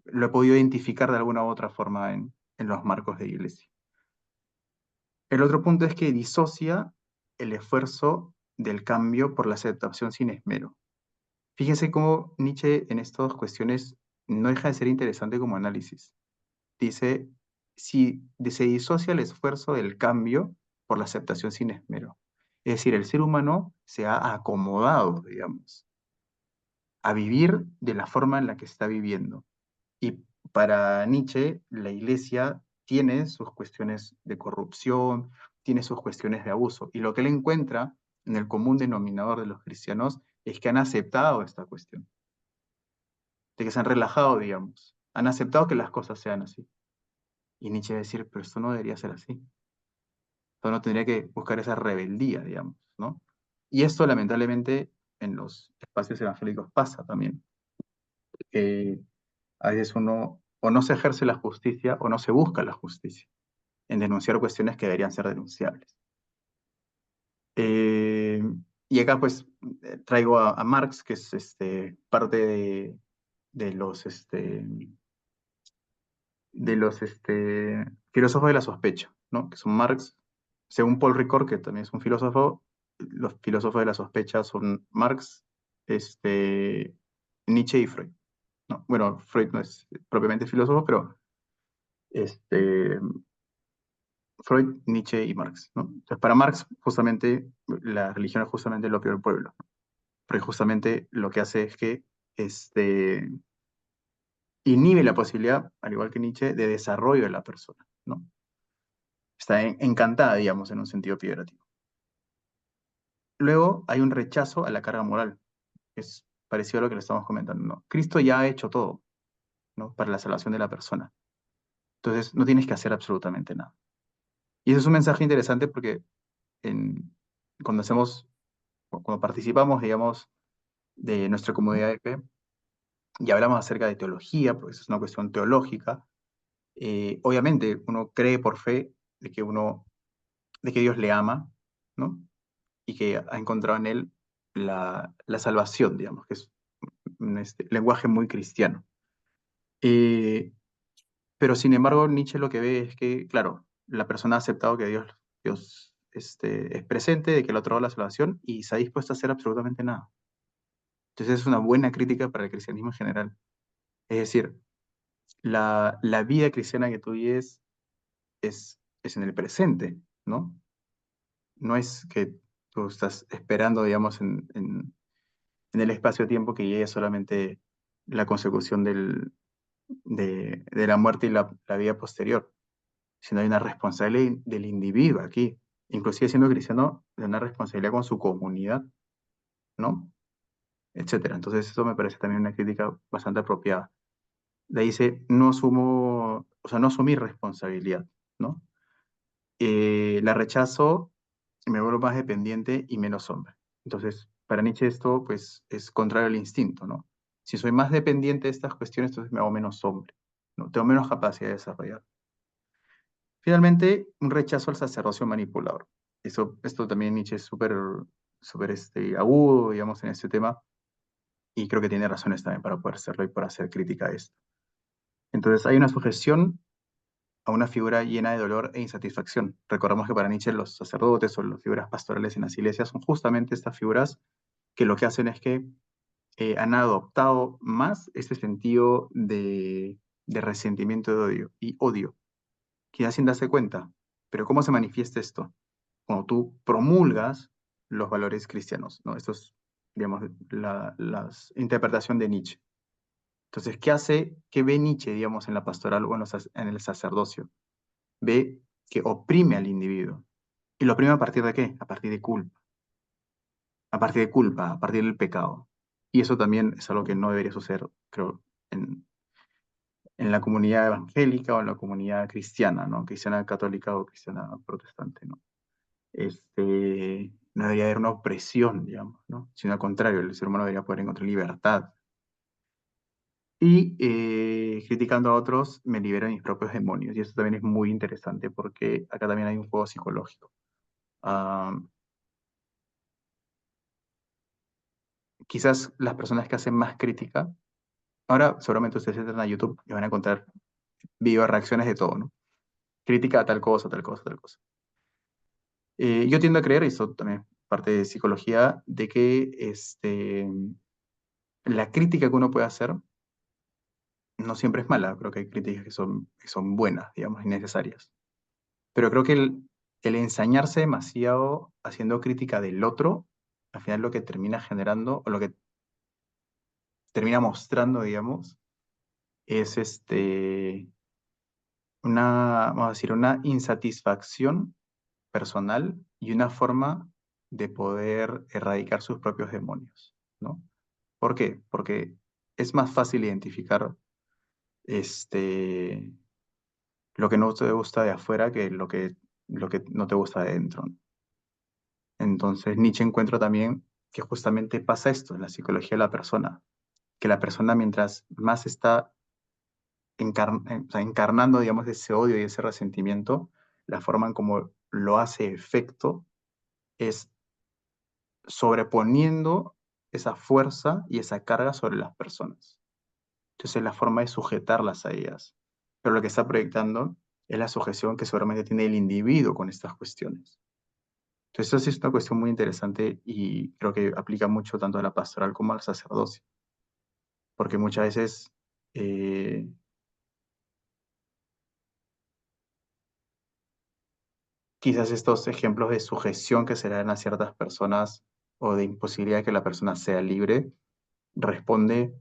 lo he podido identificar de alguna u otra forma en los marcos de iglesia. El otro punto es que disocia el esfuerzo del cambio por la aceptación sin esmero. Fíjense cómo Nietzsche en estas dos cuestiones no deja de ser interesante como análisis. Dice, si se disocia el esfuerzo del cambio por la aceptación sin esmero. Es decir, el ser humano se ha acomodado, digamos, a vivir de la forma en la que está viviendo. Y para Nietzsche, la iglesia tiene sus cuestiones de corrupción, tiene sus cuestiones de abuso. Y lo que él encuentra en el común denominador de los cristianos es que han aceptado esta cuestión, de que se han relajado, digamos, han aceptado que las cosas sean así. Y Nietzsche va a decir, pero esto no debería ser así. Esto no tendría que buscar esa rebeldía, digamos, ¿no? Y esto lamentablemente en los espacios evangélicos pasa también. A veces uno o no se ejerce la justicia o no se busca la justicia en denunciar cuestiones que deberían ser denunciables. Eh, y acá pues traigo a Marx, que es parte de los, filósofos de la sospecha, ¿no? Que son Marx, según Paul Ricoeur, que también es un filósofo, los filósofos de la sospecha son Marx, Nietzsche y Freud, ¿no? Bueno, Freud no es propiamente filósofo, pero este, Freud, Nietzsche y Marx, ¿no? Entonces, para Marx, justamente, la religión es justamente el opio del pueblo, ¿no? Porque justamente lo que hace es que este, inhibe la posibilidad, al igual que Nietzsche, de desarrollo de la persona, ¿no? Está encantada, digamos, en un sentido peyorativo. Luego hay un rechazo a la carga moral, que es parecido a lo que le estamos comentando, ¿no? Cristo ya ha hecho todo, ¿no? Para la salvación de la persona. Entonces, no tienes que hacer absolutamente nada. Y ese es un mensaje interesante porque en, cuando hacemos, cuando participamos, digamos, de nuestra comunidad de fe y hablamos acerca de teología, porque eso es una cuestión teológica, obviamente uno cree por fe de que Dios le ama, ¿no? Y que ha encontrado en él la salvación, digamos, que es un lenguaje muy cristiano. Eh, pero sin embargo, Nietzsche lo que ve es que, claro, la persona ha aceptado que Dios es presente, de que el otro da la salvación y se ha dispuesto a hacer absolutamente nada. Entonces es una buena crítica para el cristianismo en general. Es decir, la vida cristiana que tú vives es en el presente, ¿no? No es que tú estás esperando, digamos, en el espacio-tiempo que llegue solamente la consecución de la muerte y la vida posterior, sino hay una responsabilidad del individuo aquí, inclusive siendo cristiano, de una responsabilidad con su comunidad, ¿no? Etcétera. Entonces eso me parece también una crítica bastante apropiada. De ahí dice, no asumo, o sea, no asumir responsabilidad, ¿no? La rechazo, me vuelvo más dependiente y menos hombre. Entonces, para Nietzsche esto, pues, es contrario al instinto, ¿no? Si soy más dependiente de estas cuestiones, entonces me hago menos hombre, ¿no? Tengo menos capacidad de desarrollar. Finalmente, un rechazo al sacerdocio manipulador. Esto también Nietzsche es súper agudo, digamos, en este tema, y creo que tiene razones también para poder hacerlo y para hacer crítica a esto. Entonces, hay una sujeción a una figura llena de dolor e insatisfacción. Recordemos que para Nietzsche los sacerdotes o las figuras pastorales en las iglesias son justamente estas figuras que lo que hacen es que han adoptado más este sentido de resentimiento y odio, quizás sin darse cuenta. Pero ¿cómo se manifiesta esto? Cuando tú promulgas los valores cristianos, ¿no? Esto es, digamos, la interpretación de Nietzsche. Entonces, qué ve Nietzsche, digamos, en la pastoral o en el sacerdocio? Ve que oprime al individuo. ¿Y lo oprime a partir de qué? A partir de culpa. A partir de culpa, a partir del pecado. Y eso también es algo que no debería suceder, creo, en la comunidad evangélica o en la comunidad cristiana, ¿no? Cristiana católica o cristiana protestante, ¿no? No debería haber una opresión, digamos, ¿no? Sino al contrario, el ser humano debería poder encontrar libertad. Y criticando a otros, me libero de mis propios demonios. Y eso también es muy interesante porque acá también hay un juego psicológico. Ah, quizás las personas que hacen más crítica, ahora seguramente ustedes entran a YouTube y van a encontrar video reacciones de todo, ¿no? Crítica a tal cosa, tal cosa, tal cosa. Yo tiendo a creer, y eso también es parte de psicología, de que la crítica que uno puede hacer no siempre es mala, creo que hay críticas que son buenas, digamos, y necesarias. Pero creo que el ensañarse demasiado haciendo crítica del otro, al final lo que termina generando, o lo que termina mostrando, digamos, es vamos a decir, una insatisfacción personal y una forma de poder erradicar sus propios demonios, ¿no? ¿Por qué? Porque es más fácil identificar este, lo que no te gusta de afuera que lo que no te gusta de dentro, ¿no? Entonces Nietzsche encuentra también que justamente pasa esto en la psicología de la persona, que la persona mientras más está o sea, encarnando, digamos, ese odio y ese resentimiento, la forma en como lo hace efecto es sobreponiendo esa fuerza y esa carga sobre las personas. Entonces es la forma de sujetarlas a ellas. Pero lo que está proyectando es la sujeción que seguramente tiene el individuo con estas cuestiones. Entonces, eso sí es una cuestión muy interesante y creo que aplica mucho tanto a la pastoral como al sacerdocio, porque muchas veces eh, quizás estos ejemplos de sujeción que se le dan a ciertas personas o de imposibilidad de que la persona sea libre, responde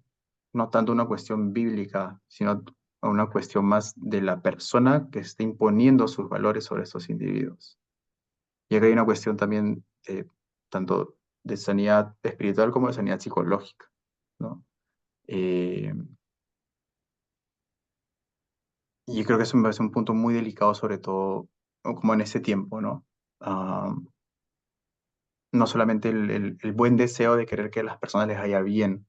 no tanto a una cuestión bíblica, sino a una cuestión más de la persona que está imponiendo sus valores sobre estos individuos. Y acá hay una cuestión también tanto de sanidad espiritual como de sanidad psicológica, ¿no? Eh, y creo que eso me parece un punto muy delicado, sobre todo como en ese tiempo, ¿no? Ah, no solamente el buen deseo de querer que a las personas les vaya bien,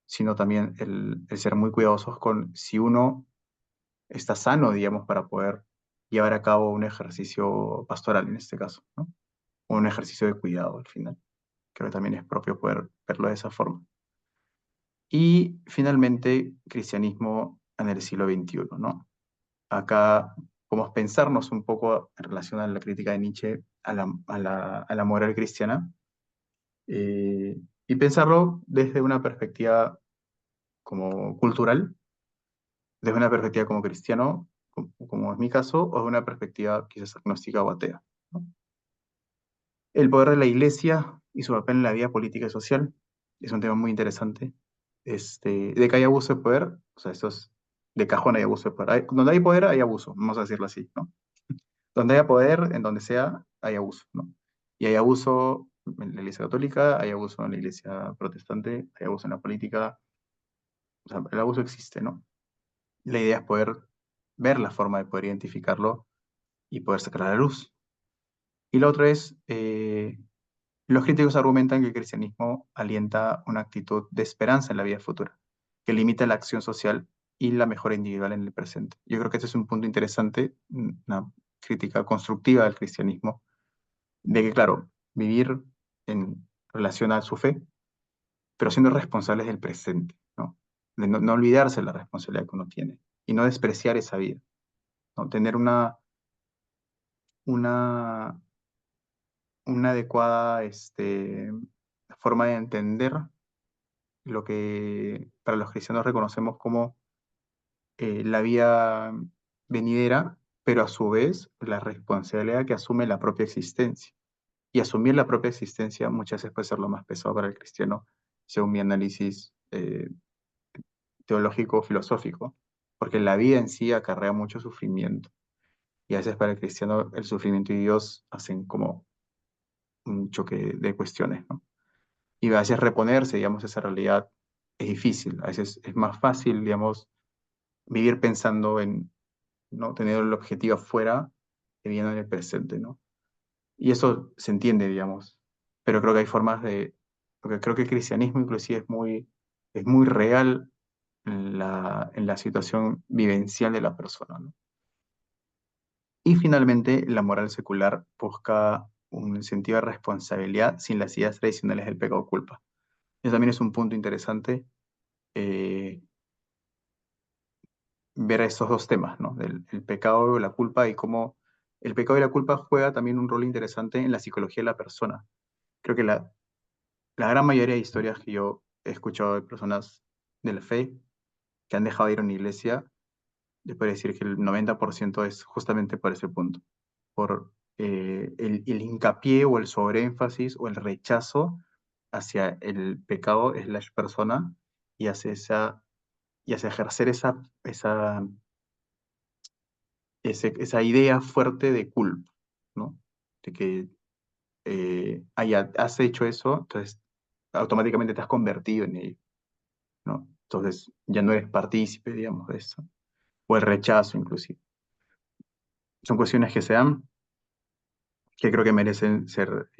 sino también el ser muy cuidadosos con si uno está sano, digamos, para poder llevar a cabo un ejercicio pastoral en este caso, ¿no? O un ejercicio de cuidado al final. Creo que también es propio poder verlo de esa forma. Y finalmente, cristianismo en el siglo XXI, ¿no? Acá podemos pensarnos un poco en relación a la crítica de Nietzsche a la moral cristiana y pensarlo desde una perspectiva como cultural, desde una perspectiva como cristiano, como es mi caso, o de una perspectiva quizás agnóstica o atea, ¿no? El poder de la iglesia y su papel en la vida política y social es un tema muy interesante. De que hay abuso de poder, o sea, esto es de cajón hay abuso de poder. Donde hay poder hay abuso, vamos a decirlo así, ¿no? Donde haya poder, en donde sea, hay abuso, ¿no? Y hay abuso en la iglesia católica, hay abuso en la iglesia protestante, hay abuso en la política, o sea, el abuso existe, ¿no? La idea es poder ver la forma de poder identificarlo y poder sacar a la luz. Y la otra es, los críticos argumentan que el cristianismo alienta una actitud de esperanza en la vida futura, que limita la acción social y la mejora individual en el presente. Yo creo que este es un punto interesante, una crítica constructiva del cristianismo, de que, claro, vivir en relación a su fe, pero siendo responsables del presente, ¿no? De no olvidarse de la responsabilidad que uno tiene y no despreciar esa vida, ¿no? Tener una, una adecuada forma de entender lo que para los cristianos reconocemos como la vida venidera, pero a su vez la responsabilidad que asume la propia existencia. Y asumir la propia existencia muchas veces puede ser lo más pesado para el cristiano, según mi análisis teológico, filosófico, porque la vida en sí acarrea mucho sufrimiento. Y a veces para el cristiano el sufrimiento y Dios hacen como un choque de cuestiones, ¿no? Y a veces reponerse, digamos, esa realidad es difícil. A veces es más fácil, digamos, vivir pensando en, ¿no? Tener el objetivo afuera que viviendo en el presente, ¿no? Y eso se entiende, digamos. Pero creo que hay formas de, porque creo que el cristianismo inclusive es muy real en la situación vivencial de la persona, ¿no? Y finalmente, la moral secular busca un sentido de responsabilidad sin las ideas tradicionales del pecado-culpa. Eso también es un punto interesante, eh, ver esos dos temas, ¿no? El pecado, la culpa y cómo el pecado y la culpa juega también un rol interesante en la psicología de la persona. Creo que la gran mayoría de historias que yo he escuchado de personas de la fe que han dejado de ir a una iglesia, les puedo decir que el 90% es justamente por ese punto, por el hincapié o el sobreénfasis o el rechazo hacia el pecado es la persona y hacia y hacia ejercer esa idea fuerte de culpa, ¿no? De que ya has hecho eso, entonces automáticamente te has convertido en ello, ¿no? Entonces ya no eres partícipe, digamos, de eso, o el rechazo inclusive. Son cuestiones que se dan, que creo que merecen ser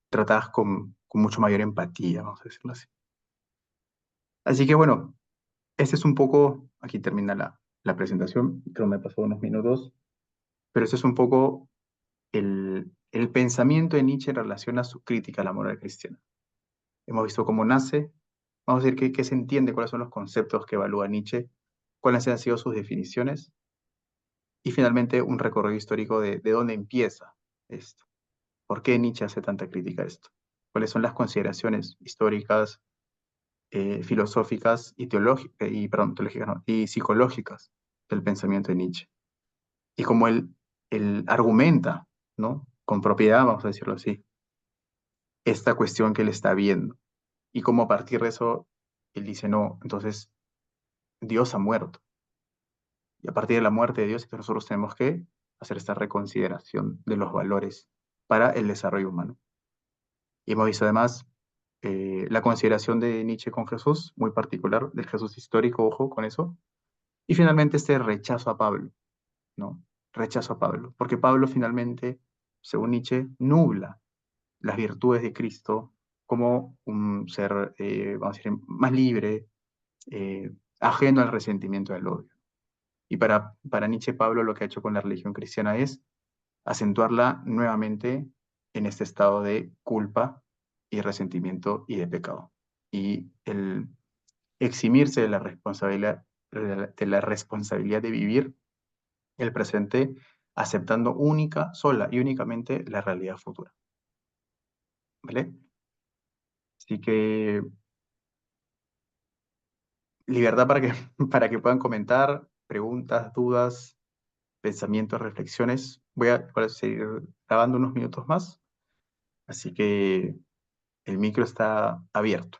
tratadas con mucho mayor empatía, vamos a decirlo así. Así que bueno, este es un poco, aquí termina la presentación, creo que me pasó unos minutos, pero este es un poco el pensamiento de Nietzsche en relación a su crítica a la moral cristiana. Hemos visto cómo nace, vamos a decir qué se entiende, cuáles son los conceptos que evalúa Nietzsche, cuáles han sido sus definiciones, y finalmente un recorrido histórico de dónde empieza esto. ¿Por qué Nietzsche hace tanta crítica a esto? ¿Cuáles son las consideraciones históricas, filosóficas y, perdón, teológicas no, y psicológicas del pensamiento de Nietzsche? Y cómo él argumenta, ¿no? Con propiedad, vamos a decirlo así, esta cuestión que él está viendo. Y cómo a partir de eso, él dice, no, entonces Dios ha muerto. Y a partir de la muerte de Dios, entonces nosotros tenemos que hacer esta reconsideración de los valores para el desarrollo humano. Y hemos visto además la consideración de Nietzsche con Jesús, muy particular, del Jesús histórico, ojo con eso. Y finalmente este rechazo a Pablo, ¿no? Rechazo a Pablo, porque Pablo finalmente, según Nietzsche, nubla las virtudes de Cristo como un ser, vamos a decir, más libre, eh, ajeno al resentimiento del odio. Y para Nietzsche, Pablo lo que ha hecho con la religión cristiana es acentuarla nuevamente en este estado de culpa y resentimiento y de pecado. Y el eximirse de la responsabilidad de vivir el presente, aceptando única, sola y únicamente la realidad futura. ¿Vale? Así que libertad para que, para que puedan comentar preguntas, dudas, pensamientos, reflexiones. Voy a seguir grabando unos minutos más, así que el micro está abierto.